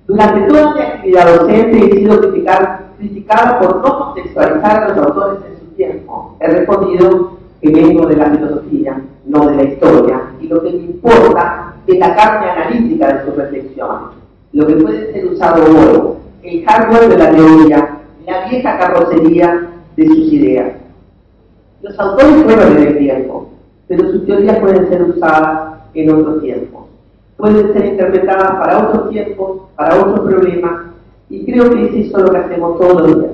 C: Durante toda mi actividad docente he sido criticada por no contextualizar a los autores en su tiempo. He respondido que vengo de la filosofía, no de la historia, y lo que me importa es la carne analítica de sus reflexiones, lo que puede ser usado hoy, el hardware de la teoría, la vieja carrocería de sus ideas. Los autores fueron en el tiempo, pero sus teorías pueden ser usadas en otros tiempos. Pueden ser interpretadas para otros tiempos, para otros problemas, y creo que es eso lo que hacemos todos los días.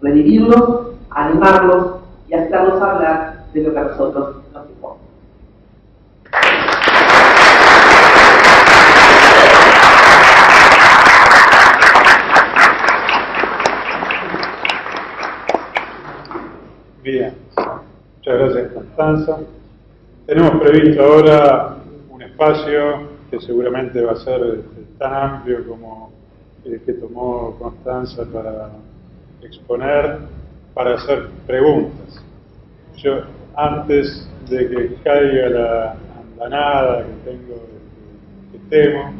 C: Revivirlos, animarlos y hacerlos hablar de lo que a nosotros nos importa.
B: Bien, muchas gracias Constanza. Tenemos previsto ahora un espacio que seguramente va a ser tan amplio como el que tomó Constanza para exponer, para hacer preguntas. Yo, antes de que caiga la andanada que temo,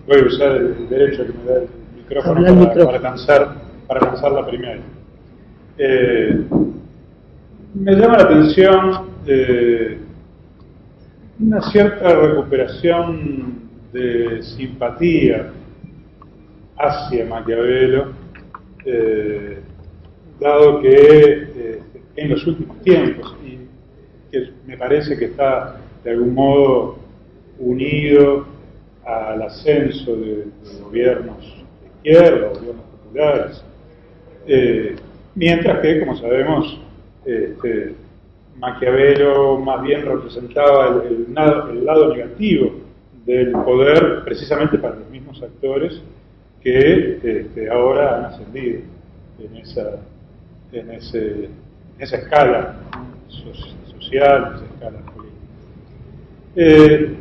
B: voy a usar el derecho que me da el micrófono para lanzar la primera. Me llama la atención una cierta recuperación de simpatía hacia Maquiavelo, dado que en los últimos tiempos, y que me parece que está de algún modo unido al ascenso de gobiernos de izquierda, gobiernos populares, mientras que, como sabemos, Maquiavelo más bien representaba el lado negativo del poder, precisamente para los mismos actores que ahora han ascendido en esa escala social, en esa escala política.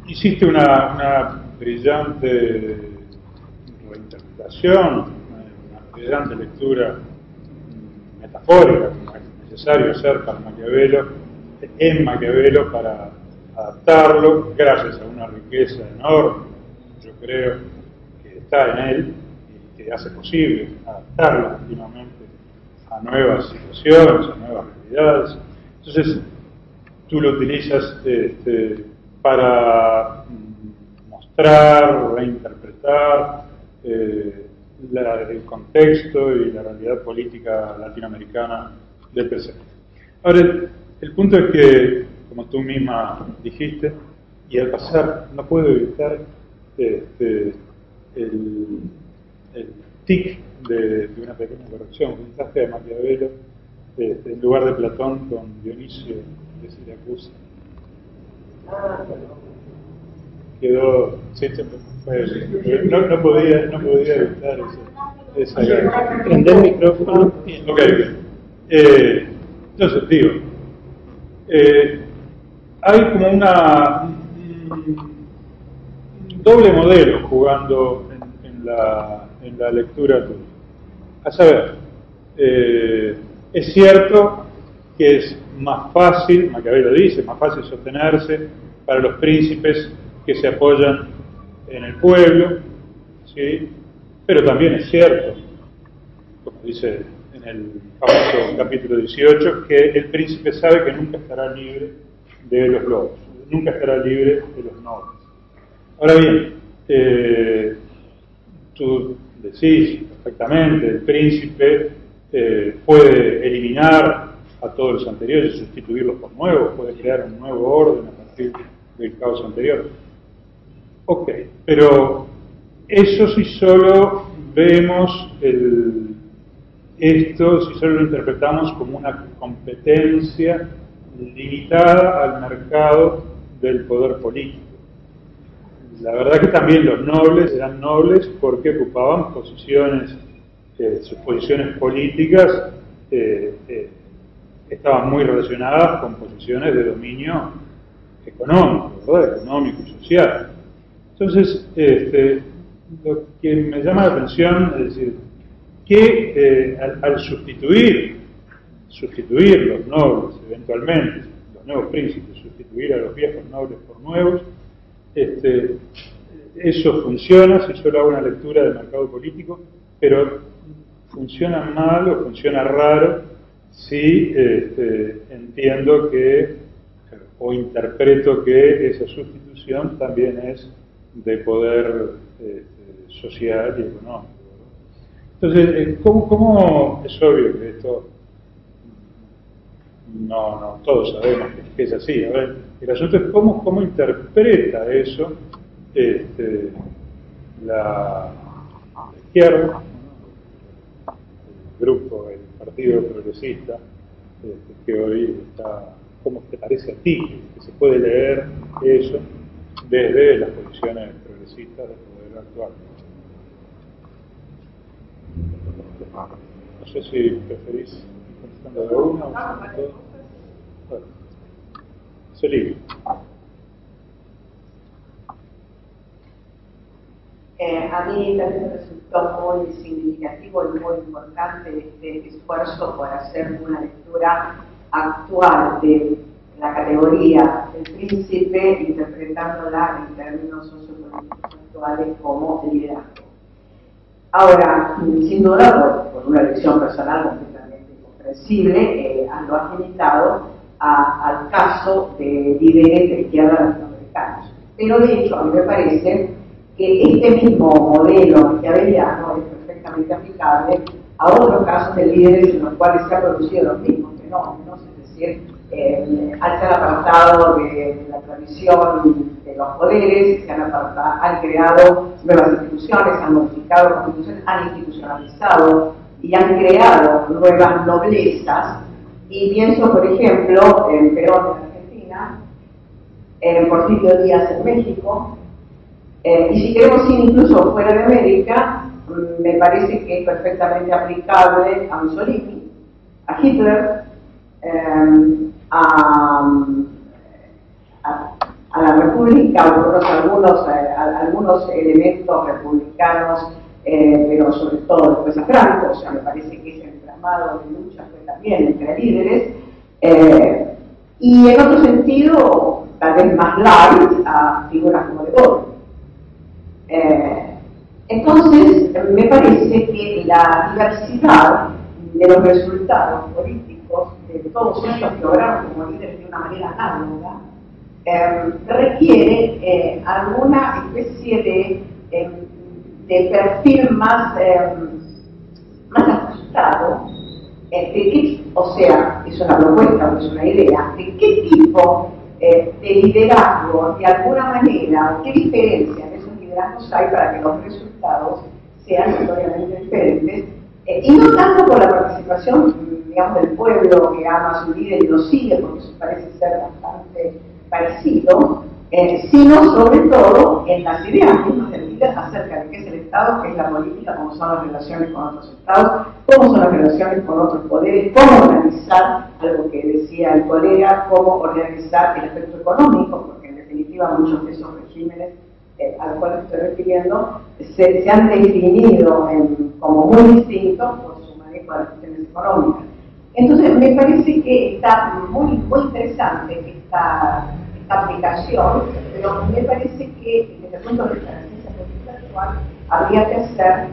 B: Hiciste una brillante reinterpretación, una brillante lectura metafórica, como es necesario hacer para Maquiavelo, en Maquiavelo, para adaptarlo, gracias a una riqueza enorme, yo creo, que está en él y que hace posible adaptarlo continuamente a nuevas situaciones, a nuevas realidades. Entonces, tú lo utilizas para mostrar, reinterpretar el contexto y la realidad política latinoamericana del presente. Ahora, el punto es que, como tú misma dijiste, y al pasar no puedo evitar tic de una pequeña corrección. Pensaste de Maquiavelo en lugar de Platón con Dionisio de Siracusa. Quedó, sí, no podía evitar esa.
D: Prender el micrófono.
B: Ok. Entonces, digo, hay como un doble modelo jugando en la lectura tuya. A saber, es cierto que es más fácil, Maquiavelo dice, más fácil sostenerse para los príncipes que se apoyan en el pueblo, ¿sí? Pero también es cierto, como dice en el famoso capítulo 18, que el príncipe sabe que nunca estará libre de los lobos, nunca estará libre de los nobles. Ahora bien, tú decís perfectamente, el príncipe puede eliminar a todos los anteriores y sustituirlos por nuevos, puede crear un nuevo orden a partir del caos anterior. Ok, pero eso si solo vemos esto, si solo lo interpretamos como una competencia limitada al mercado del poder político. La verdad que también los nobles eran nobles porque ocupaban posiciones, sus posiciones políticas estaban muy relacionadas con posiciones de dominio económico, ¿verdad? Económico y social. Entonces, lo que me llama la atención es decir, que al sustituir los nobles, eventualmente, los nuevos príncipes, sustituir a los viejos nobles por nuevos, eso funciona si solo hago una lectura de mercado político, pero funciona mal o funciona raro si entiendo que o interpreto que esa sustitución también es de poder social y económico. Entonces, ¿cómo es obvio que esto no todos sabemos que es así? A ver, el asunto es cómo interpreta eso la izquierda, el grupo, el Partido Progresista, que hoy está. ¿Cómo te parece a ti que se puede leer eso desde las posiciones progresistas del poder actual? No sé si preferís ir contestando de una o de dos. Bueno, Celina.
C: A mí también me resultó muy significativo y muy importante este esfuerzo por hacer una lectura actual de la categoría del príncipe, interpretándola en términos sociopolíticos actuales como liderazgo. Ahora, sin duda, por una elección personal completamente comprensible, lo ha limitado al caso de líderes de izquierda latinoamericanos. Pero de hecho, a mí me parece que este mismo modelo maquiaveliano es perfectamente aplicable a otros casos de líderes en los cuales se ha producido los mismos fenómenos, es decir, al ser apartado de la tradición de los poderes, han creado nuevas instituciones, han modificado constituciones, han institucionalizado y han creado nuevas noblezas. Y pienso, por ejemplo, en Perón en Argentina, en Porfirio Díaz en México, y si queremos ir incluso fuera de América, me parece que es perfectamente aplicable a Mussolini, a Hitler, a la República, algunos elementos republicanos, pero sobre todo después a Franco. O sea, me parece que ese entramado de lucha fue también entre líderes, y en otro sentido, tal vez más light, a figuras como De Gaulle. Entonces, me parece que la diversidad de los resultados políticos de todos ellos que lograron como líderes de una manera análoga requiere alguna especie de perfil más ajustado, o sea, es una propuesta o es una idea, de qué tipo de liderazgo, de alguna manera, o qué diferencia en esos liderazgos hay para que los resultados sean notoriamente diferentes, y no tanto por la participación, digamos, del pueblo que ama a su líder y lo sigue, porque eso parece ser bastante parecido, sino sobre todo en las ideas mismas del líder acerca de qué es el Estado, qué es la política, cómo son las relaciones con otros Estados, cómo son las relaciones con otros poderes, cómo organizar, algo que decía el colega, cómo organizar el aspecto económico, porque en definitiva muchos de esos regímenes a los cuales estoy refiriendo se han definido como muy distintos por su manejo de las cuestiones económicas. Entonces me parece que está muy interesante esta aplicación, pero me parece que desde el punto de vista de la ciencia política actual habría que hacer,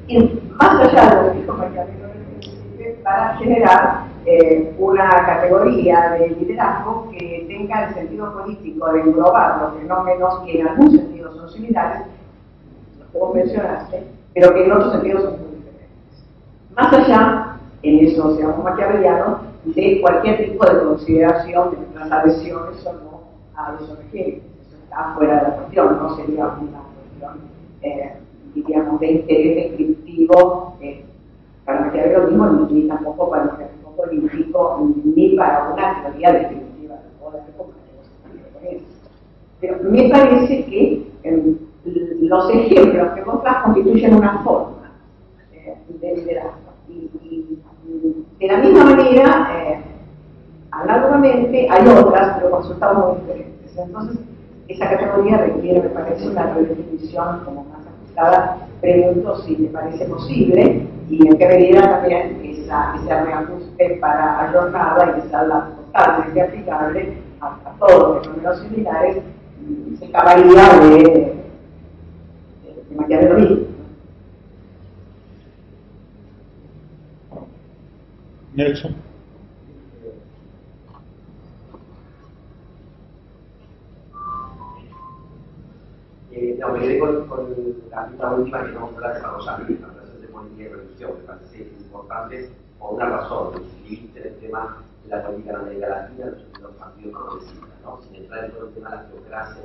C: ir más allá de lo que dijo Maquiavelo para generar una categoría de liderazgo que tenga el sentido político de englobar los fenómenos que en algún sentido son similares, los que vos mencionaste, pero que en otros sentidos son muy diferentes. Más allá, en eso seamos maquiavelianos, de cualquier tipo de consideración de nuestras adhesiones o no a esos regímenes. Eso está fuera de la cuestión, no sería una cuestión, diríamos, de interés descriptivo para Maquiavelo mismo, ni tampoco para el organismo político, ni para una teoría definitiva del poder, como la que vos. Pero me parece que los ejemplos que vos das constituyen una forma de liderazgo. Y de la misma manera, análogamente, hay otras, pero con resultados muy diferentes. Entonces, esa categoría requiere, me parece, una redefinición como más ajustada. Pregunto si me parece posible y en qué medida también ese reajuste para ayornada y que sea la totalmente aplicable a todos los fenómenos similares se acabaría de Maquiavelo mismo.
B: Nelson.
D: No, me quedé con la última que vamos a hablar de desarrollar, la relación de política y religión, me parece importante por una razón, inscribiste en el tema de la política en América Latina, los partidos progresistas, ¿no? Sin entrar en todo el tema de la teocracia,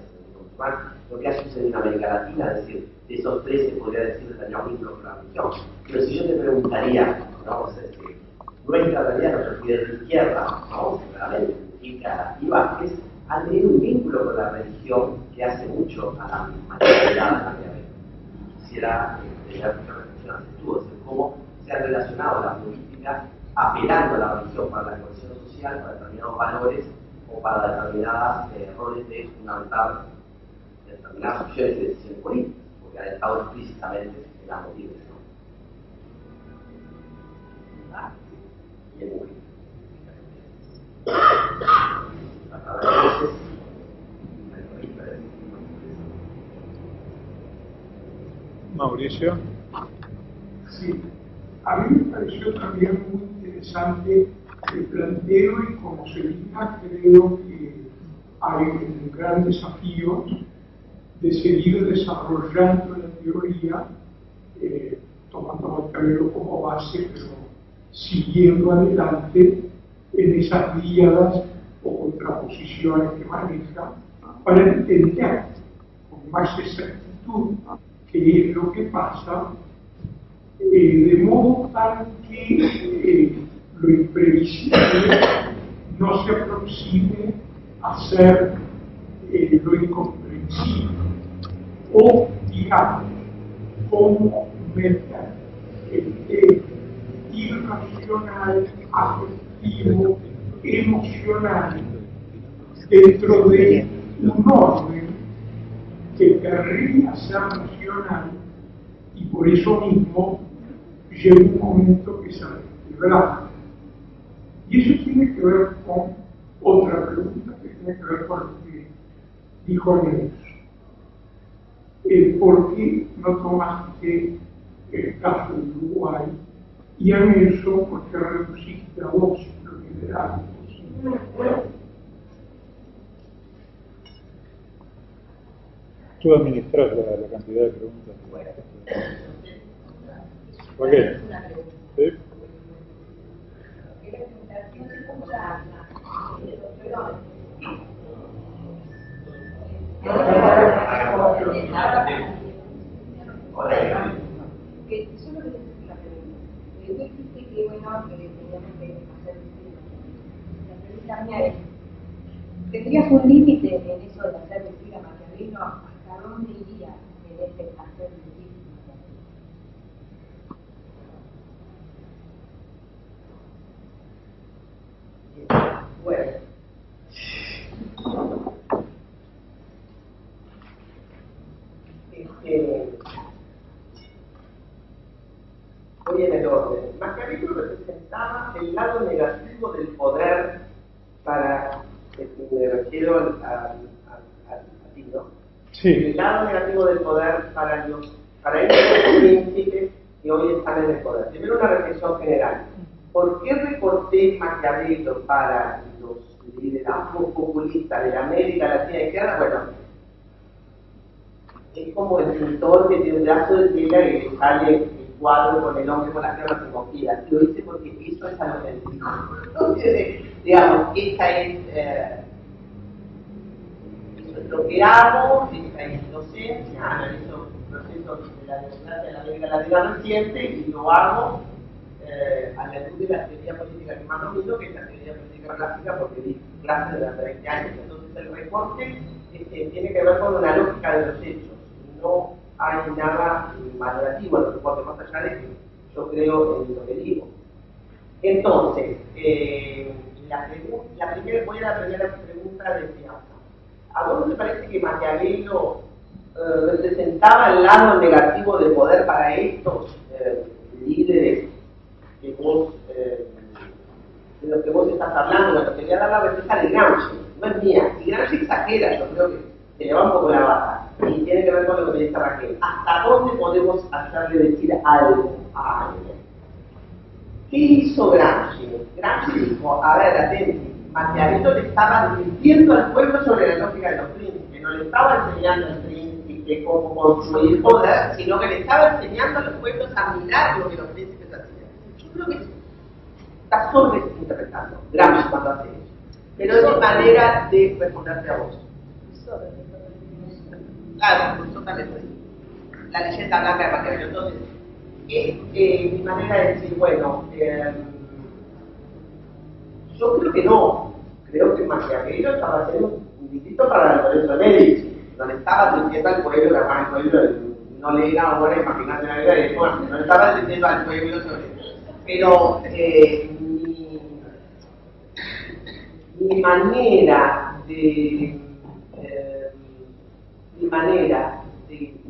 D: lo que ha sucedido en América Latina, es decir, de esos tres se podría decir determinados vínculos con la religión. Pero si yo te preguntaría, ¿no? Es decir, nuestra realidad, nuestros líderes de izquierda, ¿no? Seguramente, Mujica y Vázquez, han tenido un vínculo con la religión que hace mucho a la materialidad de y quisiera tener una reflexión ante tú, es decir, cómo se ha relacionado la política apelando a la religión para la cohesión social, para determinados valores o para determinadas roles de fundamentar determinadas opciones de decisiones políticas, porque han estado explícitamente en las motivos, ¿no? Y en Mujica.
B: Mauricio.
E: Sí, a mí me pareció también muy interesante el planteo y como se diga, creo que hay un gran desafío de seguir desarrollando la teoría, tomando Maquiavelo como base, pero siguiendo adelante en esas guías o contraposiciones que maneja para entender con más exactitud qué es lo que pasa, de modo tal que lo imprevisible no se aproxime a ser lo incomprensible, o digamos, cómo meter el irracional, afectivo, emocional dentro de un orden que querría ser racional y por eso mismo llega un momento que se desquebra. Y eso tiene que ver con otra pregunta que tiene que ver con lo que dijo Nelson. ¿Por qué no tomaste el caso de Uruguay? Y a Nelson, porque reduciste a dos los liderazgos.
B: Tú administras la cantidad de preguntas. ¿Por qué? ¿Sí?
D: Hola.
F: tú dijiste que, bueno, que teníamos que hacer la pregunta mía es, ¿tendrías un límite en eso de hacer decir a Maquiavelo? ¿Hasta dónde iría en este hacer decir
C: Maquiavelo? Bueno. Voy en el orden. Maquiavelo representaba el lado negativo del poder para, me refiero a ti, ¿no?
B: Sí.
C: El lado negativo del poder para estos príncipes que hoy están en el poder. Primero una reflexión general. ¿Por qué recorté Maquiavelo para los liderazgos populistas de la América Latina izquierda? Bueno, es como el pintor que tiene un brazo de tela y le sale el cuadro con el hombre con las piernas encogidas. Lo hice porque eso es a lo que entiendo. Entonces, digamos, esta es, eso es lo que hago, esta es docencia, analizo procesos de la democracia de la América Latina reciente y lo hago a la luz de la teoría política que más domino, que es la teoría política clásica, porque di clases durante 20 años. Entonces, el recorte tiene que ver con una lógica de los hechos. No hay nada valorativo en los reportes, más allá de que yo creo en lo que digo. Entonces, voy a la primera pregunta de Piazza. ¿A vos no te parece que Maquiavelo representaba el lado negativo de poder para estos líderes que vos, de los que vos estás hablando? Bueno, quería dar la respuesta de Gramsci, no es mía. Y Gramsci exagera, yo creo que se le va un poco la baja. Y tiene que ver con lo que me dice Raquel. ¿Hasta dónde podemos hacerle decir algo a alguien? ¿Qué hizo Gramsci? Gramsci dijo, a ver, atenti, Maquiavelo le estaba advirtiendo al pueblo sobre la lógica de los príncipes, no le estaba enseñando al príncipe cómo construir poder, sino que le estaba enseñando a los pueblos a mirar lo que los príncipes hacían. Yo creo que está sobreinterpretando Gramsci cuando hace eso. Pero es mi manera de responderte a vos. Claro, totalmente. La leyenda blanca de Maquiavelo. Entonces, es mi manera de decir, bueno, yo creo que no. Creo que Maquiavelo estaba haciendo un distinto para el Lorenzo de Medici. No le estaba diciendo al pueblo, que además el pueblo no le era ahora imaginarse la vida de muerte. No le estaba diciendo al pueblo sobre eso. Pero mi manera de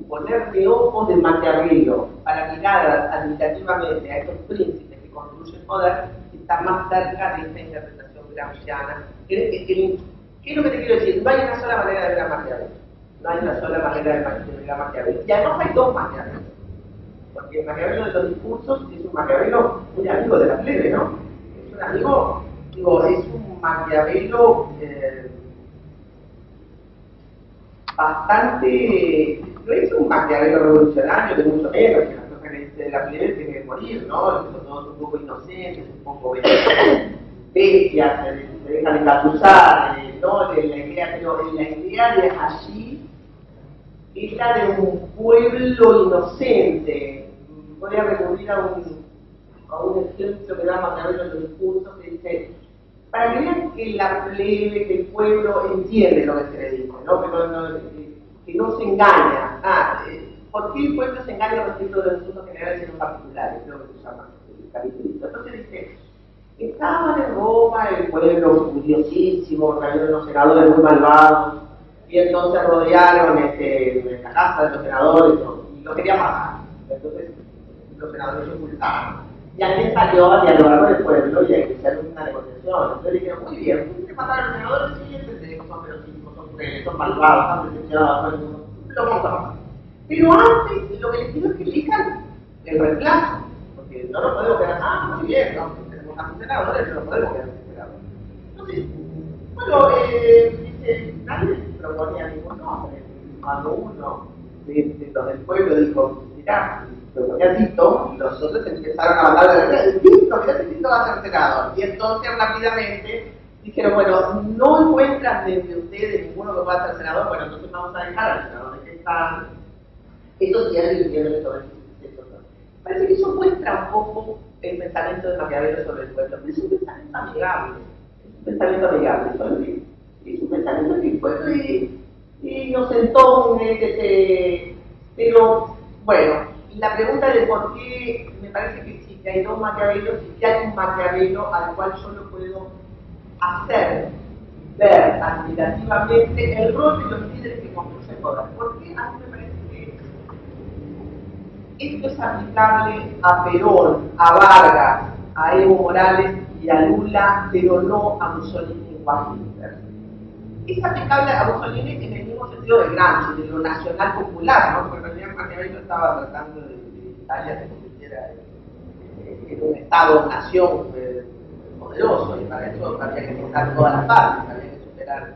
C: ponerme ojos de Maquiavelo para mirar admirativamente a estos príncipes que construyen poder está más cerca de esta interpretación gramsciana. ¿Qué es lo que te quiero decir? No hay una sola manera de ver a Maquiavelo. No hay una sola manera de ver a Maquiavelo. Y además hay dos Maquiavelos. Porque el Maquiavelo de los discursos es un Maquiavelo muy amigo de la plebe, ¿no? Es un amigo, es un Maquiavelo bastante, no es un Maquiavelo revolucionario, de mucho menos, que las cosas que dice la plebe tienen que morir, ¿no? Son todos un poco inocentes, un poco bestias, se dejan engatusar, ¿no? La idea de allí es la de un pueblo inocente. Voy a recurrir a un ejemplo que da Maquiavelo en los discursos que dice, para que vean que la plebe, que el pueblo entiende lo que se le dice, ¿no? Que no se engaña. ¿Por qué el pueblo se engaña respecto de los asuntos generales y no particulares? Creo que se llama el capítulo. Entonces dice, estaban en Roma el pueblo curiosísimo, cayeron los senadores muy malvados, y entonces rodearon la casa de los senadores y los querían matar. Entonces los senadores se ocultaron. Y alguien salió a dialogar con el pueblo y a iniciar una negociación. Entonces le dijeron, muy bien, ¿ustedes que matar a los senadores? Sí, entendemos que son verosímicos, son crueles, son malvados, están decepcionados, lo vamos a matar. Pero antes, lo que les pido es que elijan el reemplazo, porque no nos podemos quedar, muy bien, ¿no? Tenemos a senadores, no nos podemos quedar desesperados. Entonces, bueno, dice, nadie proponía ningún nombre. Cuando uno de los del pueblo dijo, mirá, proponía Tito, y los otros empezaron a mandar de la red, Tito, mirá que Tito va a ser senador. Y entonces rápidamente dijeron, bueno, no encuentran de ustedes ninguno que pueda ser senador, bueno, entonces vamos a dejar al senador que están. Eso sí es viviendo sobre el Parece que eso muestra un poco el pensamiento de Maquiavelo sobre el pueblo, pero es un pensamiento amigable, es un pensamiento que fue inocentón, pero bueno, la pregunta de por qué, me parece que sí, que hay dos Maquiavelos y que hay un Maquiavelo al cual yo lo puedo hacer ver admirativamente el rol de los líderes que construyen poder. Porque a mí me parece que esto es aplicable a Perón, a Vargas, a Evo Morales y a Lula, pero no a Mussolini o a Hitler. Es aplicable a Mussolini en el mismo sentido de Gramsci, de lo nacional popular, ¿no? Porque en realidad Maquiavelo estaba tratando de que Italia se convirtiera en un Estado-nación poderoso, y para eso había que quitar todas las partes, había que superar.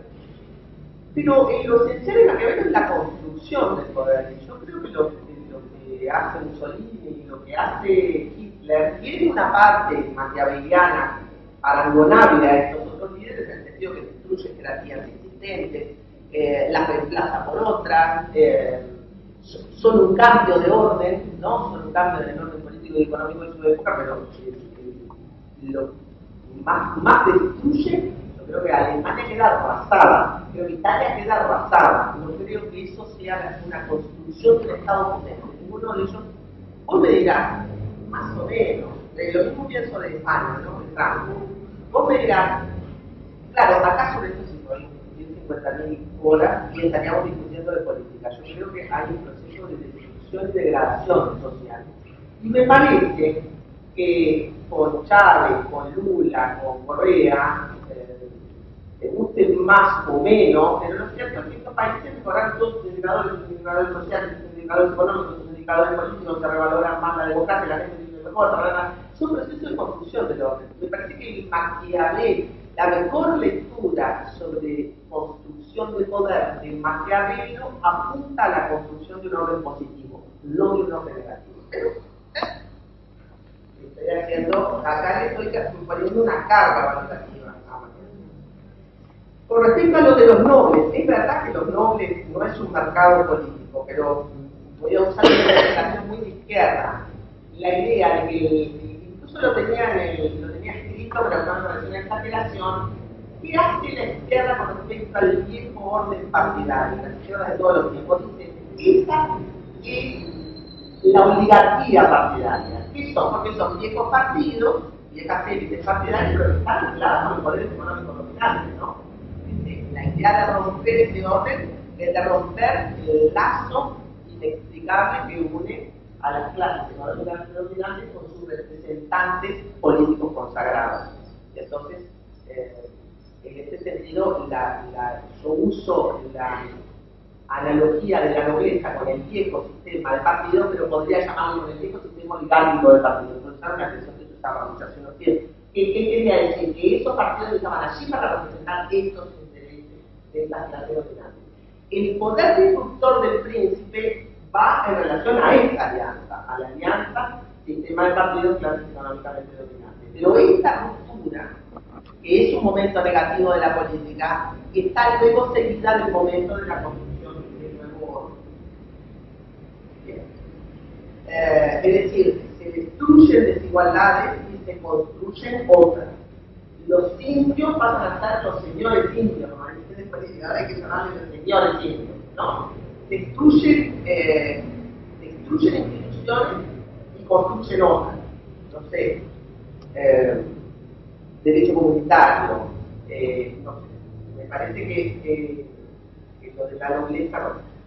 C: Pero lo esencial de Maquiavelo es la construcción del poder. Y yo creo que lo que hace Mussolini y lo que hace Hitler tiene una parte maquiaveliana parangonable a estos otros líderes, en el sentido que destruye jerarquías existentes, las reemplaza por otras, son un cambio de orden, ¿no? Son un cambio del orden político y económico de su época, pero lo más destruye. Yo creo que Alemania queda arrasada, creo que Italia queda arrasada. No creo que eso sea una construcción de un Estado potente. Ninguno de ellos, vos me dirás, más o menos, lo mismo pienso de España, ¿no? De Franco. Vos me dirás, claro, acá sobre esto sí podemos discutir 50.000 horas y estaríamos discutiendo de política. Yo creo que hay un proceso de destrucción y degradación social. Y me parece que con Chávez, con Lula, con Correa, te guste más o menos, pero lo cierto es que estos países mejoran todos sus indicadores sociales, sus indicadores económicos, sus indicadores políticos, se revaloran más la democracia, la gente vive mejor, son procesos de construcción del orden. Me parece que el Maquiavelo, la mejor lectura sobre construcción de poder de Maquiavelo apunta a la construcción de un orden positivo, no de un orden negativo. Pero, estoy haciendo, acá le estoy poniendo una carga valorativa a Maquiavelo. Con respecto a lo de los nobles, es verdad que los nobles no es un mercado político, pero voy a usar una explicación muy de izquierda. La idea de que, incluso lo tenía escrito, pero no me pareció una exageración, ¿qué hace la izquierda con respecto al viejo orden partidario? La izquierda de todos los tiempos dice, esa es la oligarquía partidaria. ¿Qué son? Porque son viejos partidos, viejas élites partidarias, pero están vinculadas con los poderes económicos dominantes, ¿no? La idea de romper ese orden es de romper el lazo inexplicable que une a las clases económicas dominantes con sus representantes políticos consagrados. Y entonces, en este sentido, yo uso la analogía de la nobleza con el viejo sistema de partidos, pero podría llamarlo con el viejo sistema oligárquico de partidos. Entonces, una expresión que se usaba mucho hace unos tiempos. ¿Qué quería decir? Que esos partidos estaban allí para representar estos intereses de estas clases dominantes. El poder disruptor del príncipe va en relación a esta alianza, a la alianza sistema de partidos clases económicamente dominantes. Pero esta ruptura, que es un momento negativo de la política, está luego seguida del momento de la construcción del nuevo orden. Bien. Es decir, se destruyen desigualdades y se construyen otras. Los indios pasan a ser los señores indios, ¿no? Hay que llamarles los señores indios, ¿no? Destruyen instituciones y construyen otras. No sé, derecho comunitario, no sé, me parece que lo de la nobleza.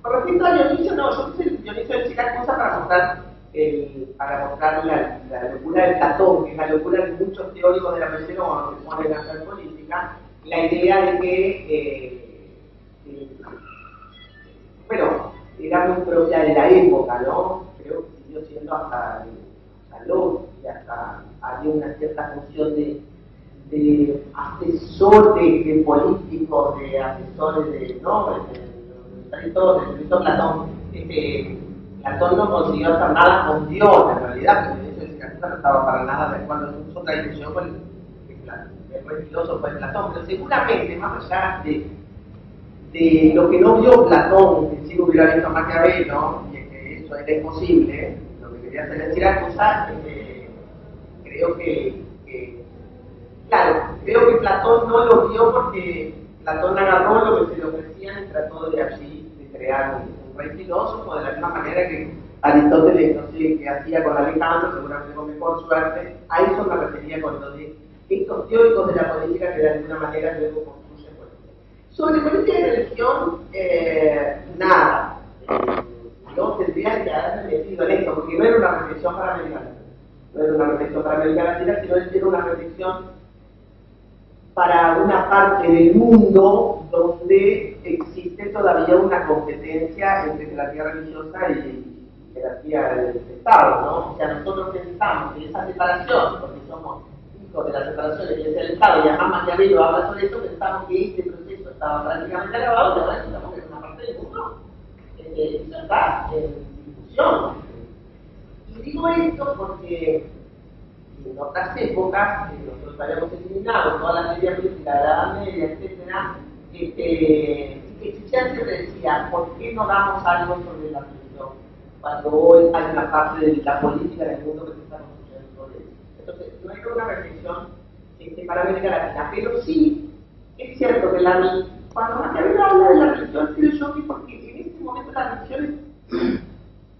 C: Con respecto a Dionisio, no, yo puse el Dionisio de Siracusa para mostrar la locura de Platón, que es la locura de muchos teóricos de la medicina cuando se ponen a hacer política, la idea de que bueno, era muy propia de la época, ¿no? Creo que siguió siendo hasta Salón, y hasta había una cierta función de asesor de políticos, de asesores de, ¿no? De Platón. Platón no consiguió hacer nada con Dios, en realidad, porque de hecho el no estaba para nada de acuerdo en otra discusión con el filósofo de Platón, pero seguramente, más allá de lo que no vio Platón, que sí hubiera visto Maquiavelo, y que eso era imposible, lo que quería hacer en Siracusa, creo que claro, creo que Platón no lo vio porque Platón agarró lo que se le ofrecía y trató de allí de crear un rey filósofo, de la misma manera que Aristóteles, no sé qué hacía con Alejandro, seguramente con mejor suerte. A eso me refería con lo de estos teóricos de la política que de alguna manera luego construyen política. Sobre política y religión, nada. No tendría que haberme metido en esto, porque no era una reflexión para América Latina. No era una reflexión para América Latina, sino era una reflexión para una parte del mundo donde existe todavía una competencia entre jerarquía religiosa y jerarquía del Estado, ¿no? O sea, nosotros pensamos que esa separación, porque somos hijos de la separación de Iglesia del Estado, y además Maquiavelo habla sobre eso, pensamos que este proceso estaba prácticamente acabado, y ahora estamos en una parte del mundo. Eso está en discusión. Y digo esto porque en otras épocas, nosotros habíamos eliminado toda la teoría política de la Edad Media, etcétera, que Chichén siempre decía, ¿por qué no damos algo sobre la religión? Cuando hoy hay una parte de la política del mundo que se está construyendo sobre eso. Entonces, no hay una reflexión para América Latina, pero sí es cierto que cuando Maquiavelo habla de la religión, creo yo que porque en este momento la religión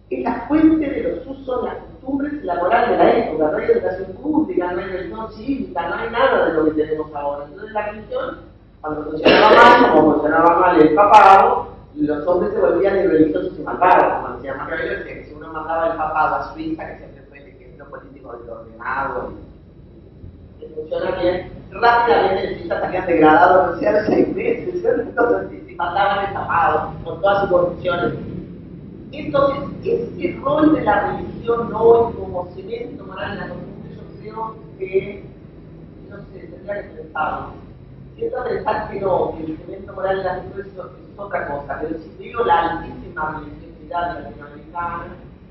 C: es la fuente de los usos, las costumbres y la moral de la época. No hay educación pública, no hay religión cívica, no hay nada de lo que tenemos ahora. Entonces la religión, cuando funcionaba mal, como funcionaba mal el papado, los hombres se volvían irreligiosos y malvados. Como decía Maquiavelo, decía que si uno mandaba el papado a Suiza, que siempre fue el ejemplo político del ordenado, que funciona bien, rápidamente en Suiza salían degradados, no sé, 6 meses, entonces si mataban el papado, con todas sus corrupciones. Entonces, ese rol de la religión hoy como cemento moral en la costumbre, yo creo que, no sé, tendría que pensarlo. Siento pensar que no, que el cemento moral en la costumbre es otra cosa, pero si digo la altísima religiosidad latinoamericana,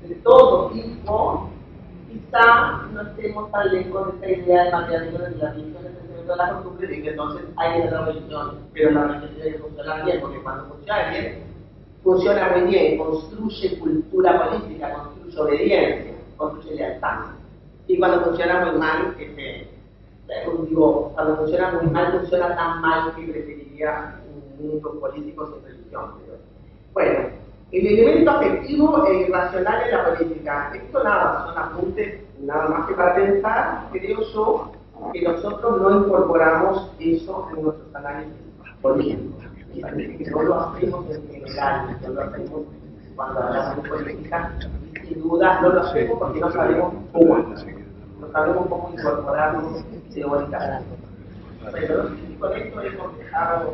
C: de todo tipo, quizá no estemos tan lejos de esta idea de Maquiavelo de la religión es el cemento de la costumbre y que entonces hay que tener religión, pero la religión tiene que funcionar bien, porque cuando funciona bien, funciona muy bien, construye cultura política, construye obediencia, construye lealtad. Y cuando funciona muy mal, cuando funciona muy mal, funciona tan mal que preferiría un mundo político sin religión. Pero, bueno, el elemento afectivo e irracional en la política. Esto nada, son apuntes, nada más que para pensar, creo yo, que nosotros no incorporamos eso en nuestros análisis políticos. No lo hacemos en general, no lo hacemos cuando hablamos de política, y sin duda no lo hacemos porque no sabemos cómo hacerlo, no sabemos cómo incorporarlo teóricamente. Pero con esto hemos dejado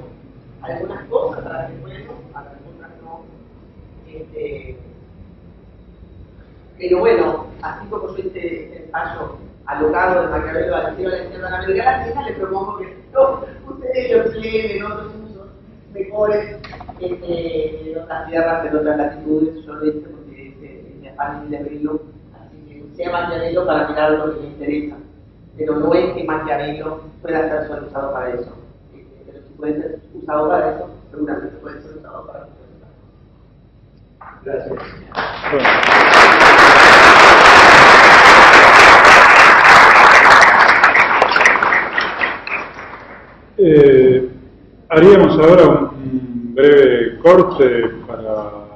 C: algunas cosas a las que podemos, a las otras no. Pero bueno, así como yo hice ensayo alocado de Maquiavelo al estilo de la izquierda en América Latina, les propongo que no, ustedes los leen en otros usos mejores en otras tierras, en otras latitudes. Yo lo hice porque es mi afán de abrirlo, así que sea Maquiavelo para mirar lo que me interesa, pero no es que Maquiavelo pueda ser solo usado para eso, pero si puede ser usado para eso, seguramente puede ser usado para eso.
A: Gracias.
B: Haríamos ahora un breve corte para